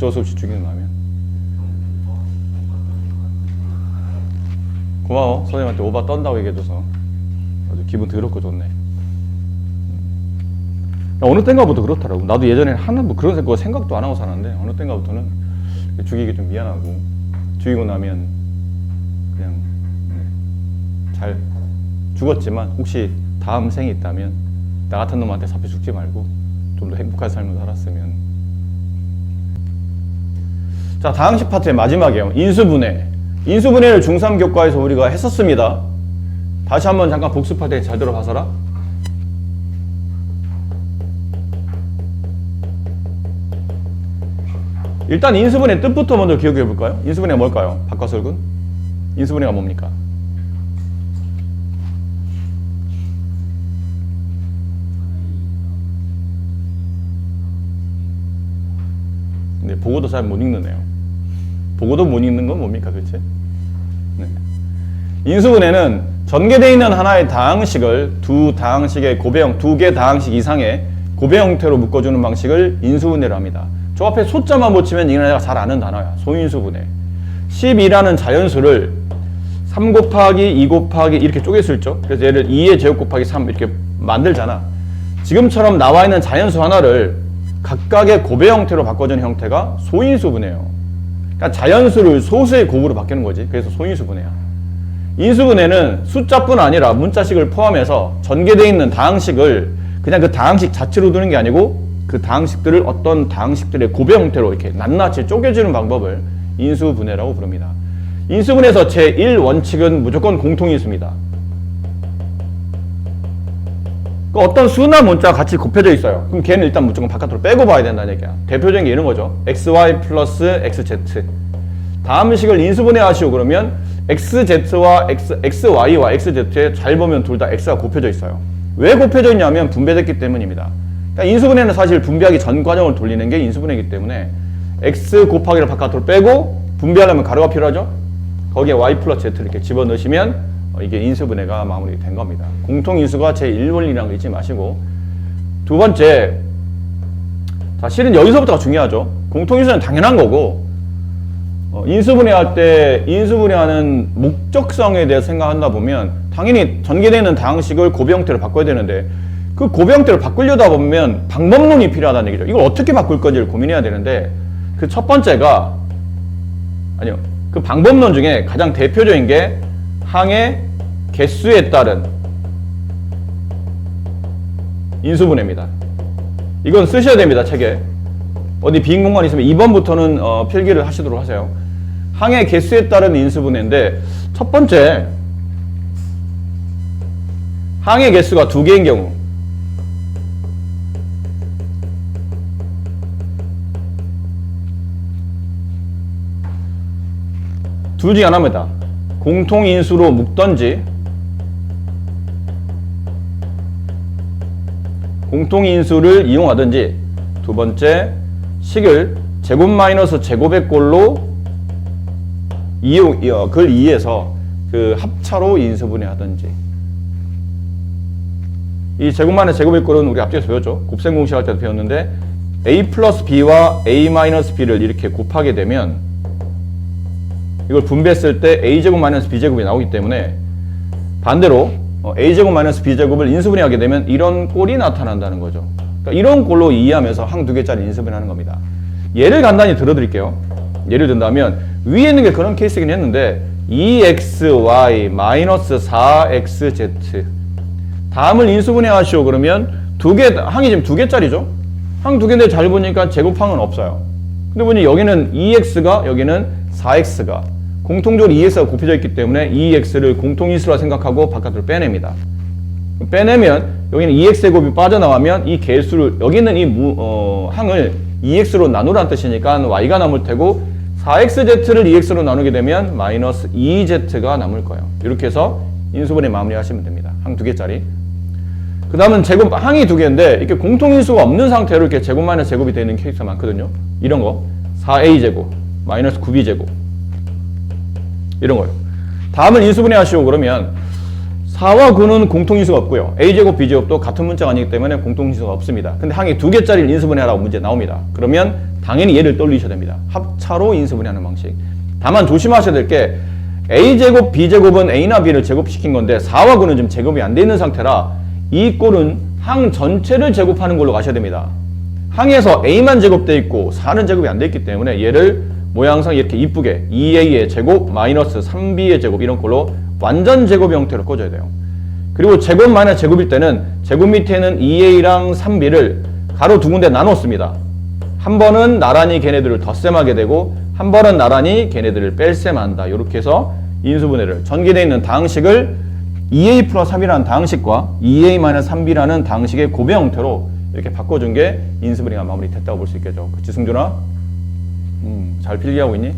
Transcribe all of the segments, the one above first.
어쩔 수 없이 죽이고 나면. 고마워. 선생님한테 오바 떤다고 얘기해줘서 아주 기분 더럽고 좋네. 어느 때인가부터 그렇더라고. 나도 예전에 하나 뭐 그런 생각도 안 하고 살았는데 어느 때인가부터는 죽이기 좀 미안하고, 죽이고 나면 그냥 잘 죽었지만 혹시 다음 생이 있다면 나 같은 놈한테 잡혀 죽지 말고 좀 더 행복한 삶을 살았으면. 자, 다항식 파트의 마지막이에요. 인수분해. 인수분해를 중3 교과에서 우리가 했었습니다. 다시 한번 잠깐 복습할 때 잘 들어봐서라. 일단 인수분해 뜻부터 먼저 기억해 볼까요? 인수분해가 뭘까요? 박과설군? 인수분해가 뭡니까? 근데 보고도 잘 못 읽는 애요. 보고도 못 읽는 건 뭡니까 도대체? 네. 인수분해는 전개되어 있는 하나의 다항식을 두 다항식의 고배형, 두 개 다항식 이상의 고배 형태로 묶어주는 방식을 인수분해를 합니다. 저 앞에 소자만 붙이면 이건 내가 잘 아는 단어야. 소인수분해. 12라는 자연수를 3 곱하기 2 곱하기 이렇게 쪼갤 수 있죠. 그래서 얘를 2의 제곱 곱하기 3 이렇게 만들잖아. 지금처럼 나와 있는 자연수 하나를 각각의 고배 형태로 바꿔주는 형태가 소인수분해예요. 그러니까 자연수를 소수의 곱으로 바뀌는 거지. 그래서 소인수분해야. 인수분해는 숫자뿐 아니라 문자식을 포함해서 전개되어 있는 다항식을 그냥 그 다항식 자체로 두는 게 아니고 그 다항식들을 어떤 다항식들의 고배 형태로 이렇게 낱낱이 쪼개주는 방법을 인수분해라고 부릅니다. 인수분해에서 제1원칙은 무조건 공통인수입니다. 그 어떤 수나 문자가 같이 곱해져 있어요. 그럼 걔는 일단 무조건 바깥으로 빼고 봐야 된다는 얘기야. 대표적인 게 이런 거죠. xy 플러스 xz. 다음 식을 인수분해 하시오 그러면 xz와 xy와 xz에 잘 보면 둘 다 x가 곱해져 있어요. 왜 곱해져 있냐면 분배됐기 때문입니다. 그러니까 인수분해는 사실 분배하기 전 과정을 돌리는 게 인수분해이기 때문에 x 곱하기를 바깥으로 빼고 분배하려면 가로가 필요하죠. 거기에 y 플러스 z를 이렇게 집어넣으시면 이게 인수분해가 마무리된 겁니다. 공통인수가 제1원리라는 거 잊지 마시고, 두 번째, 자, 실은 여기서부터가 중요하죠. 공통인수는 당연한 거고, 인수분해할 때 인수분해하는 목적성에 대해서 생각한다 보면 당연히 전개되는 다항식을 고배 형태로 바꿔야 되는데 그 고배 형태를 바꾸려다 보면 방법론이 필요하다는 얘기죠. 이걸 어떻게 바꿀 건지를 고민해야 되는데 그 첫 번째가 그 방법론 중에 가장 대표적인 게 항의 개수에 따른 인수분해입니다. 이건 쓰셔야 됩니다. 책에. 어디 빈 공간 있으면 2번부터는 필기를 하시도록 하세요. 항의 개수에 따른 인수분해인데 첫 번째, 항의 개수가 2개인 경우 둘 중에 하나입니다. 공통인수로 묶던지 공통인수를 이용하든지, 두 번째, 식을 제곱 마이너스 제곱의 꼴로 그걸 이해해서 그 합차로 인수분해 하든지. 이 제곱 마이너스 제곱의 꼴은 우리 앞쪽에서 배웠죠. 곱셈 공식 할 때도 배웠는데 a 플러스 b와 a 마이너스 b를 이렇게 곱하게 되면 이걸 분배했을 때 a제곱 마이너스 b제곱이 나오기 때문에 반대로 a제곱 마이너스 b제곱을 인수분해하게 되면 이런 꼴이 나타난다는 거죠. 그러니까 이런 꼴로 이해하면서 항 2개짜리 인수분해하는 겁니다. 예를 간단히 들어드릴게요. 예를 든다면 위에 있는 게 그런 케이스이긴 했는데 2xy 마이너스 4xz 다음을 인수분해 하시오 그러면 항이 지금 2개짜리죠? 항 2개인데 잘 보니까 제곱항은 없어요. 근데 보니 여기는 2x가 여기는 4x가 공통적으로 2x가 곱해져 있기 때문에 2x를 공통인수라 생각하고 바깥으로 빼냅니다. 빼내면 여기는 2x의 곱이 빠져나가면 이 개수를 여기는 이 항을 2x로 나누라는 뜻이니까 y가 남을 테고 4xz를 2x로 나누게 되면 마이너스 2z가 남을 거예요. 이렇게 해서 인수분해 마무리하시면 됩니다. 항 2개짜리. 그 다음은 항이 2개인데 이렇게 공통인수가 없는 상태로 이렇게 제곱 마이너스 제곱이 되어 있는 케이스가 많거든요. 이런 거 4a제곱 마이너스 9b제곱 이런 거요. 다음을 인수분해 하시오 그러면 4와 9는 공통인수가 없고요. A제곱, B제곱도 같은 문자가 아니기 때문에 공통인수가 없습니다. 근데 항이 2개짜리를 인수분해하라고 문제 나옵니다. 그러면 당연히 얘를 떠올리셔야 됩니다. 합차로 인수분해하는 방식. 다만 조심하셔야 될 게 A제곱, B제곱은 A나 B를 제곱시킨 건데 4와 9는 지금 제곱이 안 돼 있는 상태라 이 꼴은 항 전체를 제곱하는 걸로 가셔야 됩니다. 항에서 A만 제곱되어 있고 4는 제곱이 안 돼 있기 때문에 얘를 모양상 이렇게 이쁘게 2A의 제곱 마이너스 3B의 제곱 이런 꼴로 완전 제곱 형태로 꺼줘야 돼요. 그리고 제곱 마이너스 제곱일 때는 제곱 밑에는 2A랑 3B를 가로 두 군데 나눴습니다. 한 번은 나란히 걔네들을 덧셈하게 되고 한 번은 나란히 걔네들을 뺄셈한다. 이렇게 해서 인수분해를 전개되어 있는 다항식을 2A 플러스 3이라는 다항식과 2A 마이너스 3B라는 다항식의 고배 형태로 이렇게 바꿔준 게 인수분해가 마무리됐다고 볼 수 있겠죠. 그치 승준아? 잘 필기하고 있니?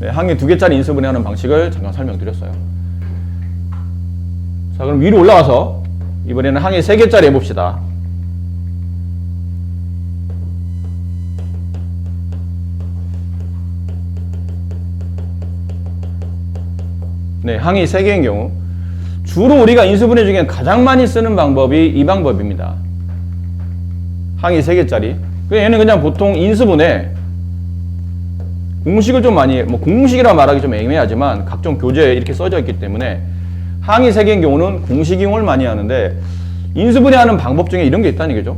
네, 항이 2개짜리 인수분해하는 방식을 잠깐 설명드렸어요. 자, 그럼 위로 올라가서 이번에는 항이 3개짜리 해봅시다. 네, 항이 3개인 경우 주로 우리가 인수분해 중에 가장 많이 쓰는 방법이 이 방법입니다. 항이 3개짜리. 얘는 그냥 보통 인수분해 공식을 좀 많이, 공식이라 말하기 좀 애매하지만 각종 교재에 이렇게 써져 있기 때문에 항이 3개인 경우는 공식 이용을 많이 하는데 인수분해하는 방법 중에 이런 게 있다는 얘기죠.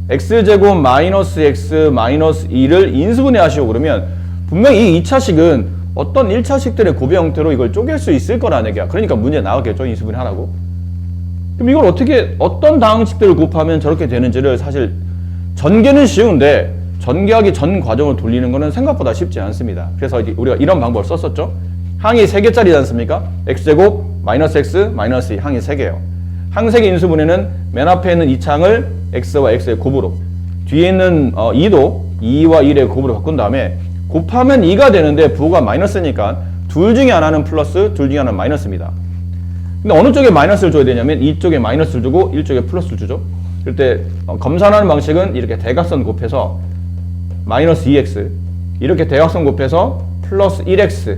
x제곱 마이너스 x 마이너스 2를 인수분해 하시오 그러면 분명히 이 2차식은 어떤 1차식들의 고배 형태로 이걸 쪼갤 수 있을 거라는 얘기야. 그러니까 문제 나오겠죠. 인수분해 하라고. 그럼 이걸 어떻게 어떤 다항식들을 곱하면 저렇게 되는지를 사실 전개는 쉬운데 전개하기 전 과정을 돌리는 거는 생각보다 쉽지 않습니다. 그래서 우리가 이런 방법을 썼었죠. 항이 3개짜리지 않습니까? x제곱 마이너스 x 마이너스 2 항이 3개예요. 항 3개 인수분해는 맨 앞에 있는 이 창을 x와 x의 곱으로 뒤에 있는 2도 2와 1의 곱으로 바꾼 다음에 곱하면 2가 되는데 부호가 마이너스니까 둘 중에 하나는 플러스 둘 중에 하나는 마이너스입니다. 근데 어느 쪽에 마이너스를 줘야 되냐면 이쪽에 마이너스를 주고 이쪽에 플러스를 주죠. 그럴 때 검산하는 방식은 이렇게 대각선 곱해서 마이너스 2x 이렇게 대각선 곱해서 플러스 1x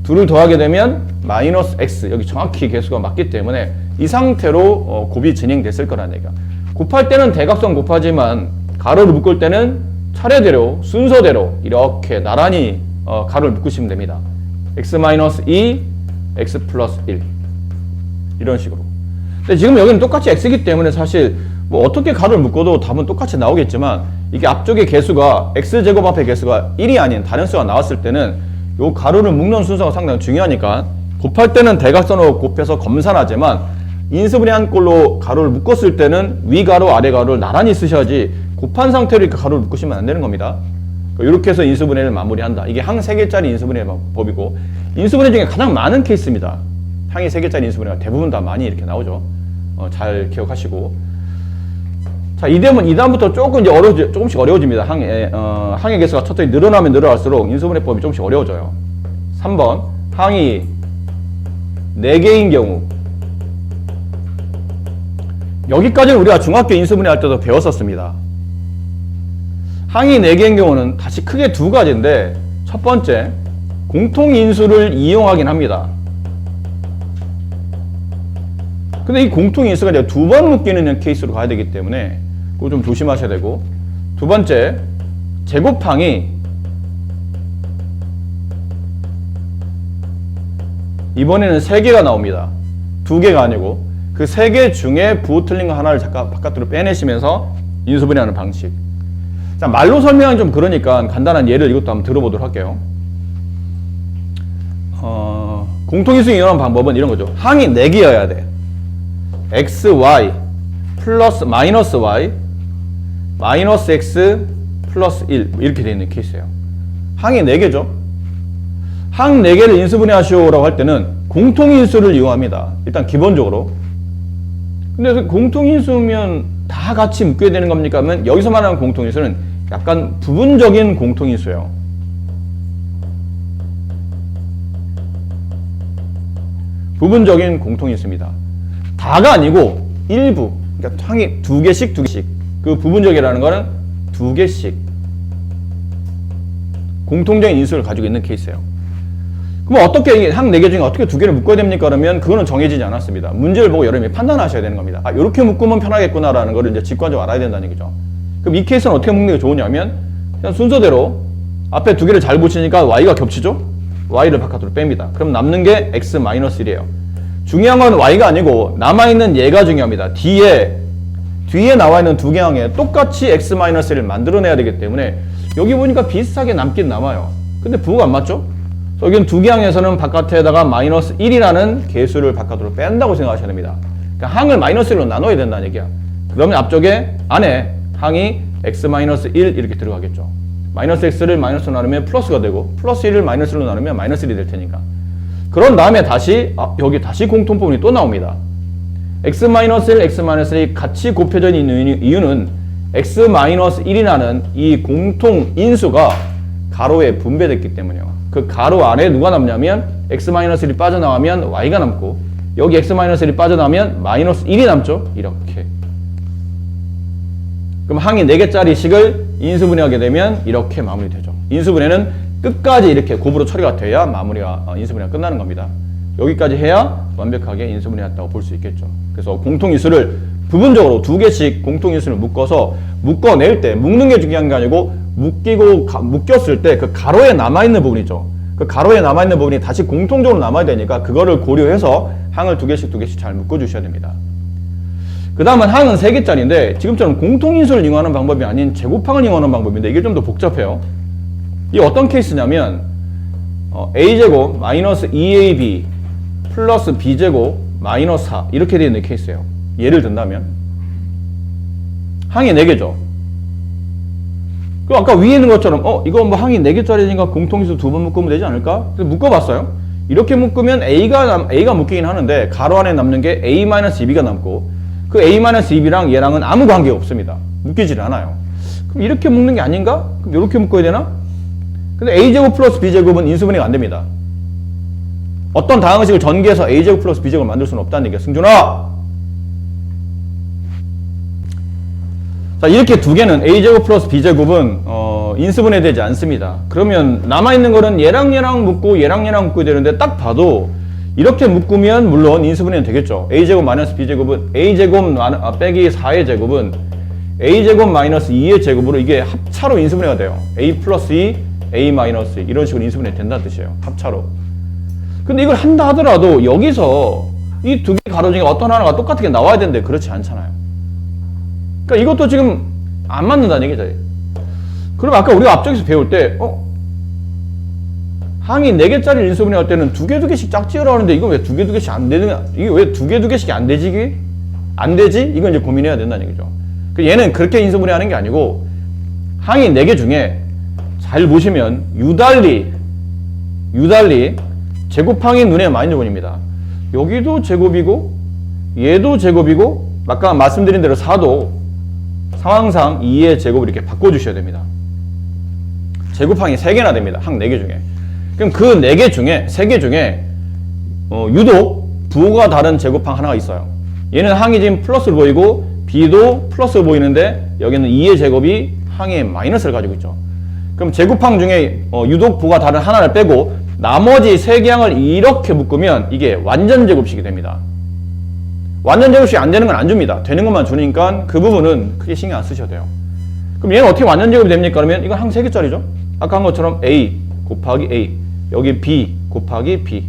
둘을 더하게 되면 마이너스 x 여기 정확히 개수가 맞기 때문에 이 상태로 곱이 진행됐을 거라는 얘기야. 곱할 때는 대각선 곱하지만 가로를 묶을 때는 차례대로 순서대로 이렇게 나란히 가로를 묶으시면 됩니다. x-2 x 플러스 1 이런 식으로. 근데 지금 여기는 똑같이 x이기 때문에 사실 뭐 어떻게 가로를 묶어도 답은 똑같이 나오겠지만 이게 앞쪽의 개수가 x제곱 앞의 개수가 1이 아닌 다른 수가 나왔을 때는 요 가로를 묶는 순서가 상당히 중요하니까 곱할 때는 대각선으로 곱해서 검산하지만 인수분해한 꼴로 가로를 묶었을 때는 위가로 아래가로를 나란히 쓰셔야지 곱한 상태로 이렇게 가로를 묶으시면 안 되는 겁니다. 이렇게 해서 인수분해를 마무리한다. 이게 항 3개짜리 인수분해 법이고 인수분해 중에 가장 많은 케이스입니다. 항이 3개짜리 인수분해가 대부분 다 많이 이렇게 나오죠. 잘 기억하시고. 자, 이 다음부터 조금 이제 조금씩 어려워집니다. 항의 개수가 천천히 늘어나면 늘어날수록 인수분해법이 조금씩 어려워져요. 3번, 항이 4개인 경우. 여기까지는 우리가 중학교 인수분해 할 때도 배웠었습니다. 항이 4개인 경우는 다시 크게 두 가지인데, 첫 번째, 공통인수를 이용하긴 합니다. 근데 이 공통인수가 이제 2번 묶이는 케이스로 가야 되기 때문에 그거 좀 조심하셔야 되고, 두 번째, 제곱항이 이번에는 3개가 나옵니다. 2개가 아니고 그 3개 중에 부호 틀린 거 하나를 잠깐 바깥으로 빼내시면서 인수분해하는 방식. 자, 말로 설명하기 좀 그러니까 간단한 예를 이것도 한번 들어보도록 할게요. 공통인수 이용하는 방법은 이런 거죠. 항이 4개여야 돼. x, y 플러스 마이너스 y 마이너스 x 플러스 1 이렇게 되어 있는 케이스예요. 항이 4개죠. 항 4개를 인수분해 하시오라고 할 때는 공통인수를 이용합니다. 일단 기본적으로. 근데 공통인수면 다 같이 묶여야 되는 겁니까? 하면 여기서 말하는 공통인수는 약간 부분적인 공통인수예요. 부분적인 공통인수입니다. 다가 아니고 일부. 그러니까 항이 2개씩 그 부분적이라는 거는 2개씩 공통적인 인수를 가지고 있는 케이스예요. 그럼 어떻게 항 4개 중에 어떻게 2개를 묶어야 됩니까? 그러면 그거는 정해지지 않았습니다. 문제를 보고 여러분이 판단하셔야 되는 겁니다. 아, 이렇게 묶으면 편하겠구나라는 걸 이제 직관적으로 알아야 된다는 얘기죠. 그럼 이 케이스는 어떻게 묶는 게 좋으냐면 그냥 순서대로 앞에 2개를 잘 붙이니까 y가 겹치죠? y를 바깥으로 뺍니다. 그럼 남는 게 x-1이에요. 중요한 건 y가 아니고 남아있는 얘가 중요합니다. 뒤에 나와 있는 2개 항에 똑같이 x-1을 만들어내야 되기 때문에 여기 보니까 비슷하게 남긴 남아요. 근데 부호가 안 맞죠? 여기는 2개 항에서는 바깥에다가 -1이라는 개수를 바깥으로 뺀다고 생각하셔야 됩니다. 그러니까 항을 -1로 나눠야 된다는 얘기야. 그러면 앞쪽에 안에 항이 x-1 이렇게 들어가겠죠. -x를 마이너스로 나누면 플러스가 되고 플러스 1을 마이너스로 나누면 -1이 될 테니까. 그런 다음에 다시 여기 다시 공통부분이 또 나옵니다. x-1, x-1이 같이 곱해져 있는 이유는 x-1이라는 이 공통 인수가 가로에 분배됐기 때문이에요. 그 가로 안에 누가 남냐면 x-1이 빠져나가면 y가 남고 여기 x-1이 빠져나가면 -1이 남죠. 이렇게. 그럼 항이 4개짜리 식을 인수분해하게 되면 이렇게 마무리되죠. 인수분해는 끝까지 이렇게 곱으로 처리가 돼야 마무리가 인수분해가 끝나는 겁니다. 여기까지 해야 완벽하게 인수분해했다고 볼 수 있겠죠. 그래서 공통인수를 부분적으로 2개씩 공통인수를 묶어서 묶어낼 때 묶는 게 중요한 게 아니고 묶였을 때 그 가로에 남아있는 부분이죠. 그 가로에 남아있는 부분이 다시 공통적으로 남아야 되니까 그거를 고려해서 항을 2개씩 잘 묶어주셔야 됩니다. 그 다음은 항은 3개짜리인데 지금처럼 공통인수를 이용하는 방법이 아닌 제곱항을 이용하는 방법인데 이게 좀 더 복잡해요. 이게 어떤 케이스냐면 a제곱 마이너스 2ab 플러스 b제곱 마이너스 4 이렇게 되어 있는 케이스예요. 예를 든다면 항이 4개죠. 그럼 아까 위에 있는 것처럼 이거 뭐 항이 4개짜리니까 공통인수 2번 묶으면 되지 않을까? 그래서 묶어봤어요. 이렇게 묶으면 A가 묶이긴 하는데 가로 안에 남는 게 A-2B가 남고 그 A-2B랑 얘랑은 아무 관계가 없습니다. 묶이질 않아요. 그럼 이렇게 묶는 게 아닌가? 그럼 이렇게 묶어야 되나? 근데 A제곱 플러스 B제곱은 인수분해가 안 됩니다. 어떤 다항식을 전개해서 A제곱 플러스 B제곱을 만들 수는 없다는 얘기야. 승준아! 자, 이렇게 2개는 A제곱 플러스 B제곱은 인수분해되지 않습니다. 그러면 남아있는 거는 얘랑 묶고 얘랑 묶어야 되는데 딱 봐도 이렇게 묶으면 물론 인수분해는 되겠죠. A제곱 마이너스 B제곱은 A제곱 빼기 4의 제곱은 A제곱 마이너스 2의 제곱으로 이게 합차로 인수분해가 돼요. A 플러스 2, A 마이너스 2 이런 식으로 인수분해 된다는 뜻이에요. 합차로. 근데 이걸 한다 하더라도 여기서 이 2개 가로 중에 어떤 하나가 똑같게 나와야 되는데 그렇지 않잖아요. 그러니까 이것도 지금 안 맞는다는 얘기죠. 그럼 아까 우리가 앞쪽에서 배울 때 항이 4개짜리 인수분해 할 때는 2개씩 짝지으라 하는데 이건 왜 2개씩 안 되는 이게 왜 2개씩이 안 되지? 이게? 안 되지? 이건 이제 고민해야 된다는 얘기죠. 얘는 그렇게 인수분해 하는 게 아니고 항이 4개 중에 잘 보시면 유달리 제곱항이 눈에 많이 들어옵니다. 여기도 제곱이고 얘도 제곱이고 아까 말씀드린 대로 4도 상황상 2의 제곱을 이렇게 바꿔주셔야 됩니다. 제곱항이 3개나 됩니다. 항 4개 중에. 그럼 그 4개 중에 3개 중에 유독 부호가 다른 제곱항 하나가 있어요. 얘는 항이 지금 플러스로 보이고 B도 플러스로 보이는데 여기는 2의 제곱이 항에 마이너스를 가지고 있죠. 그럼 제곱항 중에 유독 부호가 다른 하나를 빼고 나머지 3개 항을 이렇게 묶으면 이게 완전 제곱식이 됩니다. 완전 제곱식이 안 되는 건 안 줍니다. 되는 것만 주니까 그 부분은 크게 신경 안 쓰셔도 돼요. 그럼 얘는 어떻게 완전 제곱이 됩니까? 그러면 이건 항 3개짜리죠. 아까 한 것처럼 A 곱하기 A 여기 B 곱하기 B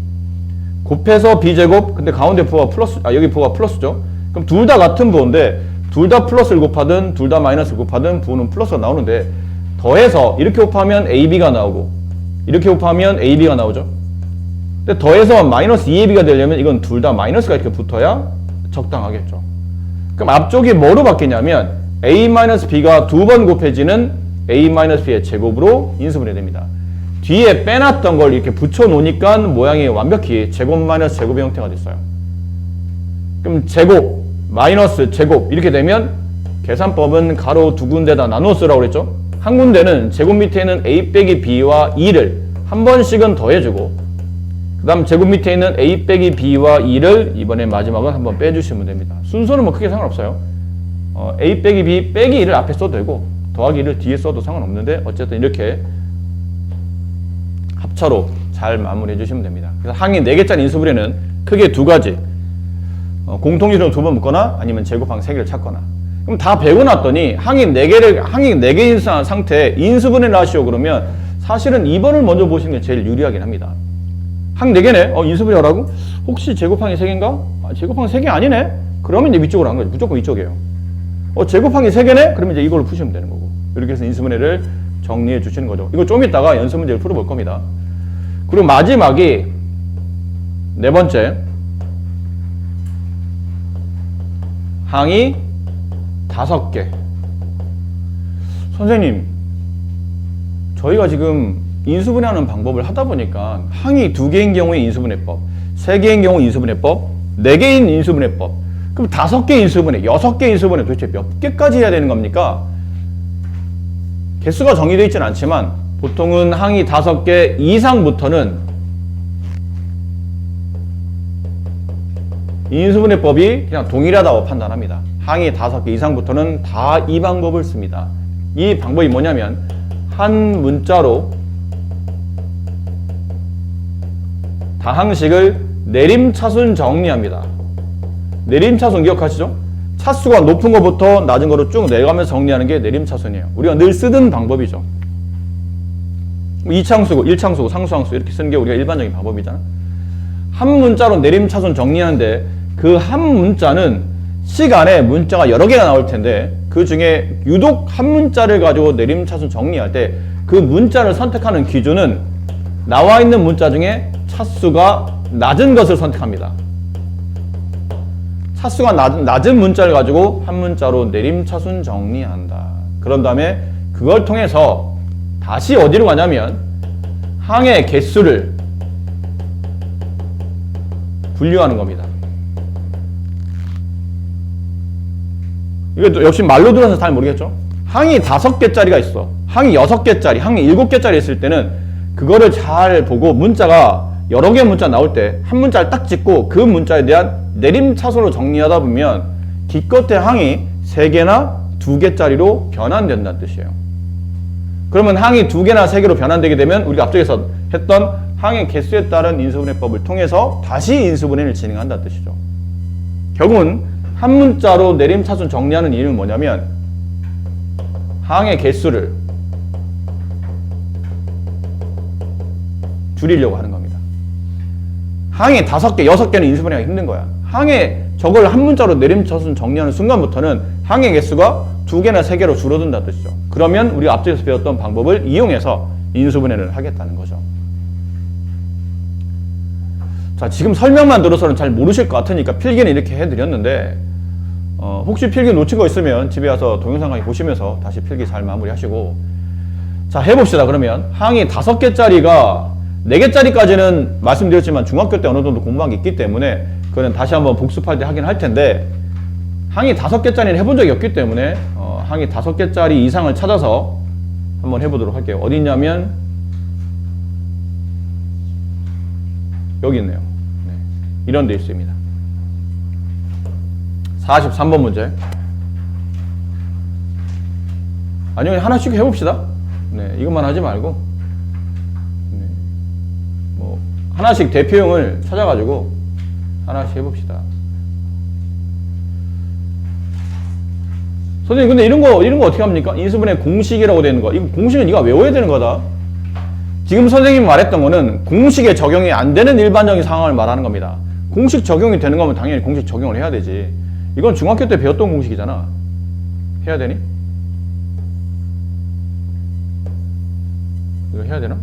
곱해서 B제곱 근데 가운데 부호가 플러스 여기 부호가 플러스죠. 그럼 둘 다 같은 부호인데 둘 다 플러스를 곱하든 둘 다 마이너스를 곱하든 부호는 플러스가 나오는데 더해서 이렇게 곱하면 AB가 나오고 이렇게 곱하면 AB가 나오죠. 근데 더해서 마이너스 2AB가 되려면 이건 둘 다 마이너스가 이렇게 붙어야 적당하겠죠. 그럼 앞쪽이 뭐로 바뀌냐면 A-B가 2번 곱해지는 A-B의 제곱으로 인수분해 됩니다. 뒤에 빼놨던 걸 이렇게 붙여놓으니까 모양이 완벽히 제곱 마이너스 제곱의 형태가 됐어요. 그럼 제곱, 마이너스 제곱 이렇게 되면 계산법은 가로 2군데다 나누어 쓰라고 그랬죠. 한 군데는 제곱 밑에 있는 A 빼기 B와 2를 한 번씩은 더해주고 그 다음 제곱 밑에 있는 A 빼기 B와 2를 이번에 마지막은 한번 빼주시면 됩니다. 순서는 뭐 크게 상관없어요. A 빼기 B 빼기 2를 앞에 써도 되고 더하기 2를 뒤에 써도 상관없는데 어쨌든 이렇게 합차로 잘 마무리해 주시면 됩니다. 그래서 항이 4개짜리 인수분해는 크게 두 가지. 공통유를 두 번 묶거나 아니면 제곱항 3개를 찾거나. 그럼 다 배고 났더니 항이 4개인 상태에 인수분해를 하시오 그러면 사실은 2번을 먼저 보시는 게 제일 유리하긴 합니다. 항 4개네? 인수분해 하라고? 혹시 제곱항이 3개인가? 제곱항이 3개 아니네? 그러면 이제 위쪽으로 한 거죠. 무조건 이쪽이에요. 제곱항이 3개네? 그러면 이제 이걸로 푸시면 되는 거고. 이렇게 해서 인수분해를 정리해 주시는 거죠. 이거 좀 이따가 연습 문제를 풀어볼 겁니다. 그리고 마지막이 4번째. 항이 5개. 선생님, 저희가 지금 인수분해하는 방법을 하다 보니까 항이 2개인 경우에 인수분해법, 3개인 경우 인수분해법, 4개인 인수분해법, 그럼 5개 인수분해, 6개 인수분해 도대체 몇 개까지 해야 되는 겁니까? 개수가 정의되어 있지는 않지만 보통은 항이 5개 이상부터는 인수분해법이 그냥 동일하다고 판단합니다. 항이 5개 이상부터는 다 이 방법을 씁니다. 이 방법이 뭐냐면 한 문자로 다항식을 내림차순 정리합니다. 내림차순 기억하시죠? 차수가 높은 것부터 낮은 거로 쭉 내려가면서 정리하는 게 내림차순이에요. 우리가 늘 쓰던 방법이죠. 이차항수고 1차항수고 상수항수 이렇게 쓰는 게 우리가 일반적인 방법이잖아. 한 문자로 내림차순 정리하는데 그 한 문자는 시간에 문자가 여러 개가 나올 텐데 그 중에 유독 한 문자를 가지고 내림차순 정리할 때 그 문자를 선택하는 기준은 나와 있는 문자 중에 차수가 낮은 것을 선택합니다. 차수가 낮은 문자를 가지고 한 문자로 내림차순 정리한다. 그런 다음에 그걸 통해서 다시 어디로 가냐면 항의 개수를 분류하는 겁니다. 이거 역시 말로 들어서 잘 모르겠죠? 항이 5개짜리가 있어. 항이 6개짜리, 항이 7개짜리 있을 때는 그거를 잘 보고 문자가 여러 개의 문자 나올 때 한 문자를 딱 찍고 그 문자에 대한 내림차순으로 정리하다 보면 기껏해 항이 3개나 2개짜리로 변환된다는 뜻이에요. 그러면 항이 2개나 3개로 변환되게 되면 우리가 앞쪽에서 했던 항의 개수에 따른 인수분해법을 통해서 다시 인수분해를 진행한다는 뜻이죠. 결국은 한 문자로 내림차순 정리하는 이유는 뭐냐면 항의 개수를 줄이려고 하는 겁니다. 항이 5개, 6개는 인수분해가 힘든 거야. 항에 저걸 한 문자로 내림차순 정리하는 순간부터는 항의 개수가 2개나 3개로 줄어든다는 뜻이죠. 그러면 우리가 앞쪽에서 배웠던 방법을 이용해서 인수분해를 하겠다는 거죠. 자, 지금 설명만 들어서는 잘 모르실 것 같으니까 필기는 이렇게 해드렸는데 혹시 필기 놓친 거 있으면 집에 와서 동영상 강의 보시면서 다시 필기 잘 마무리하시고 자, 해봅시다. 그러면 항이 5개짜리가 4개짜리까지는 말씀드렸지만 중학교 때 어느 정도 공부한 게 있기 때문에 그거는 다시 한번 복습할 때 하긴 할 텐데 항이 5개짜리는 해본 적이 없기 때문에 항이 5개짜리 이상을 찾아서 한번 해보도록 할게요. 어디 있냐면 여기 있네요. 네. 이런 데 있습니다. 43번 문제. 아니면 하나씩 해봅시다. 네, 이것만 하지 말고 네. 뭐 하나씩 대표형을 찾아가지고 하나씩 해봅시다. 선생님 근데 이런 거 어떻게 합니까? 인수분해 공식이라고 되는 거. 이거 공식은 네가 외워야 되는 거다. 지금 선생님이 말했던 거는 공식에 적용이 안 되는 일반적인 상황을 말하는 겁니다. 공식 적용이 되는 거면 당연히 공식 적용을 해야 되지. 이건 중학교 때 배웠던 공식이잖아. 해야 되니? 이거 해야 되나?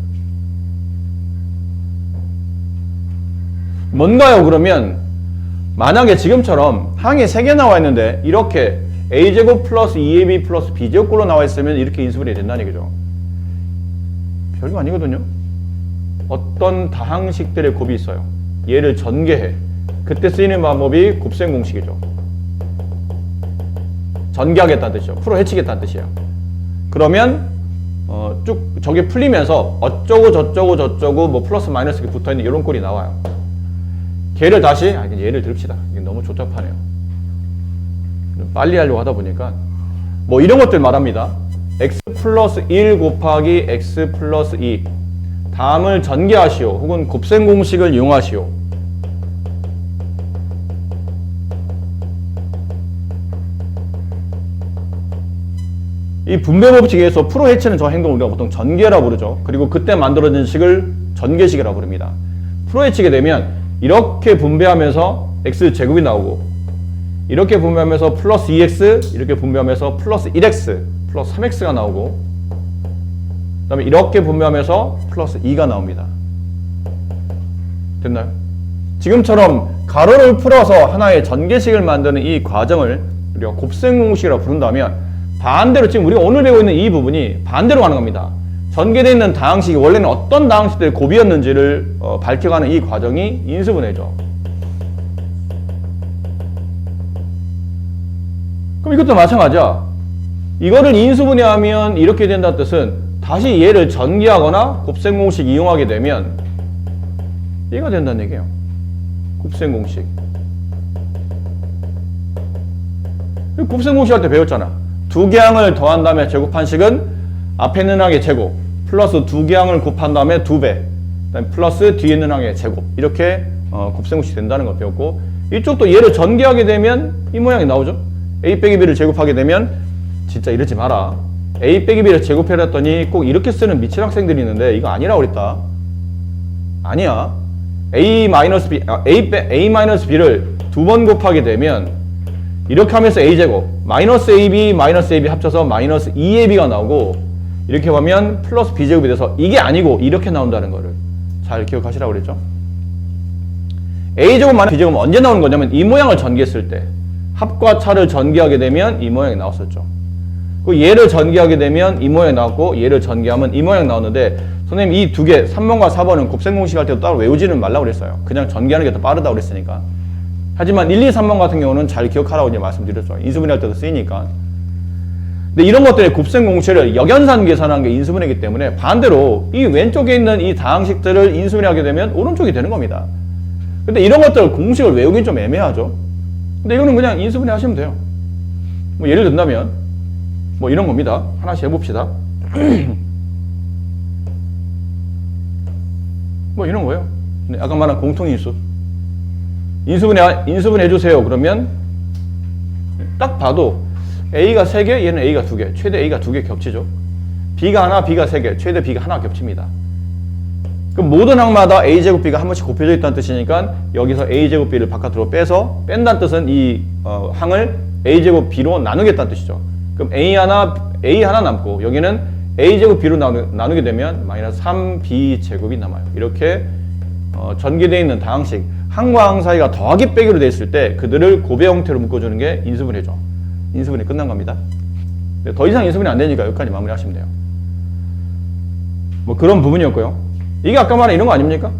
뭔가요? 그러면 만약에 지금처럼 항이 3개 나와 있는데 이렇게 a제곱 플러스 2ab 플러스 b제곱꼴로 나와 있으면 이렇게 인수분해 된다는 얘기죠. 별거 아니거든요. 어떤 다항식들의 곱이 있어요. 얘를 전개해. 그때 쓰이는 방법이 곱셈 공식이죠. 전개하겠다는 뜻이죠. 풀어 헤치겠다는 뜻이에요. 그러면 쭉 저게 풀리면서 어쩌고 저쩌고 저쩌고 뭐 플러스 마이너스 이렇게 붙어있는 이런 꼴이 나와요. 걔를 다시 얘를 들읍시다. 이게 너무 조잡하네요. 빨리 하려고 하다 보니까 뭐 이런 것들 말합니다. x 플러스 1 곱하기 x 플러스 2 다음을 전개하시오 혹은 곱셈 공식을 이용하시오. 이 분배 법칙에서 프로 해치는 저 행동을 우리가 보통 전개라고 부르죠. 그리고 그때 만들어진 식을 전개식이라고 부릅니다. 프로 해치게 되면 이렇게 분배하면서 x제곱이 나오고, 이렇게 분배하면서 플러스 2x, 이렇게 분배하면서 플러스 1x, 플러스 3x가 나오고, 그 다음에 이렇게 분배하면서 플러스 2가 나옵니다. 됐나요? 지금처럼 가로를 풀어서 하나의 전개식을 만드는 이 과정을 우리가 곱셈 공식이라고 부른다면, 반대로 지금 우리가 오늘 배우고 있는 이 부분이 반대로 가는 겁니다. 전개되어 있는 다항식이 원래는 어떤 다항식들의 곱이었는지를 밝혀가는 이 과정이 인수분해죠. 그럼 이것도 마찬가지야. 이거를 인수분해하면 이렇게 된다는 뜻은 다시 얘를 전개하거나 곱셈 공식 이용하게 되면 얘가 된다는 얘기예요. 곱셈 공식. 곱셈 공식 할 때 배웠잖아. 두 개 항을 더한 다음에 제곱한 식은 앞에 있는 항의 제곱 플러스 두 개 항을 곱한 다음에 2배 그다음에 플러스 뒤에 있는 항의 제곱, 이렇게 곱셈 공식이 된다는 걸 배웠고, 이쪽도 얘를 전개하게 되면 이 모양이 나오죠. a 빼기 b를 제곱하게 되면, 진짜 이러지 마라, a 빼기 b를 제곱해놨더니 꼭 이렇게 쓰는 미친 학생들이 있는데 이거 아니라고 그랬다. 아니야. a 마이너스 b를 두 번 곱하게 되면 이렇게 하면서 a제곱 마이너스 ab 마이너스 ab 합쳐서 마이너스 2ab가 나오고, 이렇게 보면 플러스 b제곱이 돼서 이게 아니고 이렇게 나온다는 거를 잘 기억하시라고 그랬죠. a제곱 마이너스 b제곱은 언제 나오는 거냐면 이 모양을 전개했을 때, 합과 차를 전개하게 되면 이 모양이 나왔었죠. 그 얘를 전개하게 되면 이 모양이 나왔고, 얘를 전개하면 이 모양이 나오는데, 선생님 이 두 개 3번과 4번은 곱셈 공식 할 때도 따로 외우지는 말라고 그랬어요. 그냥 전개하는 게 더 빠르다고 그랬으니까. 하지만 1, 2, 3번 같은 경우는 잘 기억하라고 이제 말씀드렸죠. 인수분해할 때도 쓰이니까. 근데 이런 것들의 곱셈 공식을 역연산 계산하는 게 인수분해이기 때문에 반대로 이 왼쪽에 있는 이 다항식들을 인수분해하게 되면 오른쪽이 되는 겁니다. 근데 이런 것들 공식을 외우긴 좀 애매하죠. 근데 이거는 그냥 인수분해 하시면 돼요. 뭐 예를 든다면 뭐 이런 겁니다. 하나씩 해봅시다. 뭐 이런 거예요. 아까 말한 공통인수. 인수분해 해주세요. 그러면 딱 봐도 A가 3개, 얘는 A가 2개, 최대 A가 2개 겹치죠. B가 하나, B가 3개, 최대 B가 하나 겹칩니다. 그럼 모든 항마다 A제곱 B가 한 번씩 곱해져 있다는 뜻이니까 여기서 A제곱 B를 바깥으로 빼서, 뺀다는 뜻은 이 항을 A제곱 B로 나누겠다는 뜻이죠. 그럼 A 하나 남고, 여기는 A제곱 B로 나누게 되면 마이너스 3B제곱이 남아요. 이렇게 전개되어 있는 다항식, 항과 항 사이가 더하기 빼기로 되어 있을 때 그들을 곱의 형태로 묶어주는 게 인수분해죠. 인수분해 끝난 겁니다. 더 이상 인수분해 안 되니까 여기까지 마무리하시면 돼요. 뭐 그런 부분이었고요. 이게 아까 말한 이런 거 아닙니까?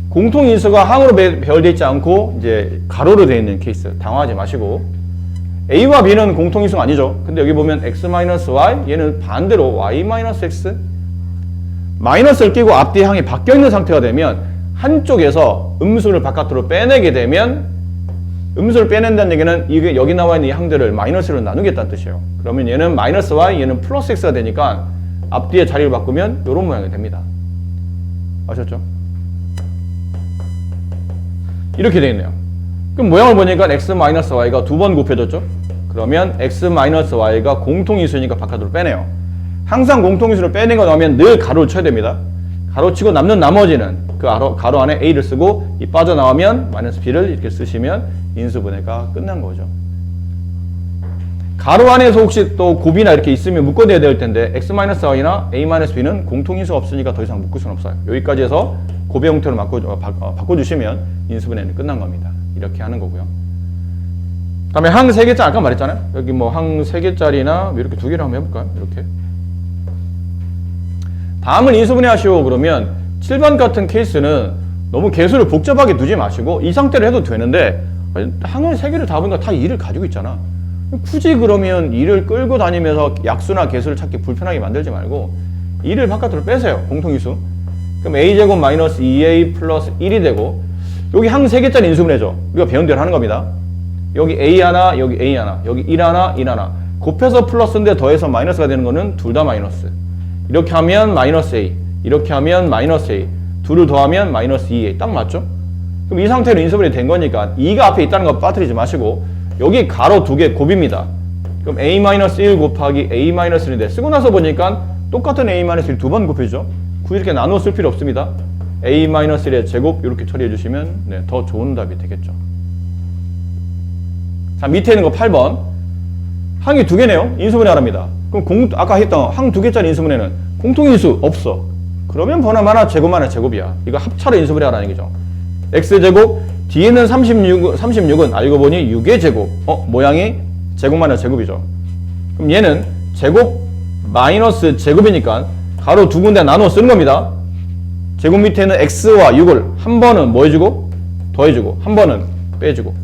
공통인수가 항으로 배열되어 있지 않고 이제 가로로 되어 있는 케이스, 당황하지 마시고. A와 B는 공통인수가 아니죠. 근데 여기 보면 x-y, 얘는 반대로 y-x, 마이너스를 끼고 앞뒤 항이 바뀌어 있는 상태가 되면 한쪽에서 음수를 바깥으로 빼내게 되면, 음수를 빼낸다는 얘기는 이게 여기 나와 있는 이 항들을 마이너스로 나누겠다는 뜻이에요. 그러면 얘는 마이너스 y, 얘는 플러스 x가 되니까 앞뒤에 자리를 바꾸면 이런 모양이 됩니다. 아셨죠? 이렇게 되어 있네요. 그럼 모양을 보니까 x-y가 두 번 곱해졌죠? 그러면 x-y가 공통인수니까 바깥으로 빼내요. 항상 공통인수를 빼내고 나오면 늘 가로를 쳐야 됩니다. 가로치고 남는 나머지는 그 가로 안에 a를 쓰고, 이 빠져나오면 마이너스 b를 이렇게 쓰시면 인수분해가 끝난 거죠. 가로 안에서 혹시 또 곱이나 이렇게 있으면 묶어내야 될 텐데 x-y나 a-b는 공통인수가 없으니까 더 이상 묶을 수는 없어요. 여기까지 해서 곱의 형태로 바꿔주시면 인수분해는 끝난 겁니다. 이렇게 하는 거고요. 다음에 항 3개짜리 아까 말했잖아요. 여기 뭐 항 3개짜리나 이렇게 2개를 한번 해볼까요? 이렇게. 다음은 인수분해 하시오. 그러면 7번 같은 케이스는 너무 개수를 복잡하게 두지 마시고 이 상태로 해도 되는데, 항을 3개를 다 보니까 다 2를 가지고 있잖아. 굳이 그러면 2를 끌고 다니면서 약수나 개수를 찾기 불편하게 만들지 말고 2를 바깥으로 빼세요. 공통인수. 그럼 a제곱 마이너스 2a 플러스 1이 되고, 여기 항 3개짜리 인수분해죠. 우리가 배운 대로 하는 겁니다. 여기 a 하나, 여기 a 하나, 여기 1 하나, 1 하나. 곱해서 플러스인데 더해서 마이너스가 되는 거는 둘 다 마이너스. 이렇게 하면 마이너스 a. 이렇게 하면 마이너스 A, 둘을 더하면 마이너스 2A. 딱 맞죠? 그럼 이 상태로 인수분해 된 거니까 2가 앞에 있다는 거 빠뜨리지 마시고 여기 가로 두 개 곱입니다. 그럼 A-1 곱하기 A-1인데 쓰고 나서 보니까 똑같은 A-1 두 번 곱해주죠. 굳이 이렇게 나누어 쓸 필요 없습니다. A-1의 제곱 이렇게 처리해 주시면 네, 더 좋은 답이 되겠죠. 자, 밑에 있는 거 8번. 항이 두 개네요. 인수분해 하랍니다. 그럼 아까 했던 항 두 개짜리 인수분해는 공통인수 없어. 그러면 번호마나 제곱마나 제곱이야. 이거 합차로 인수분해 하라는 얘기죠. x제곱, 뒤에는 36은 알고 보니 6의 제곱. 모양이 제곱마나 제곱이죠. 그럼 얘는 제곱 마이너스 제곱이니까 가로 두 군데 나누어 쓰는 겁니다. 제곱 밑에는 x와 6을 한 번은 뭐 해주고? 더해주고 한 번은 빼주고.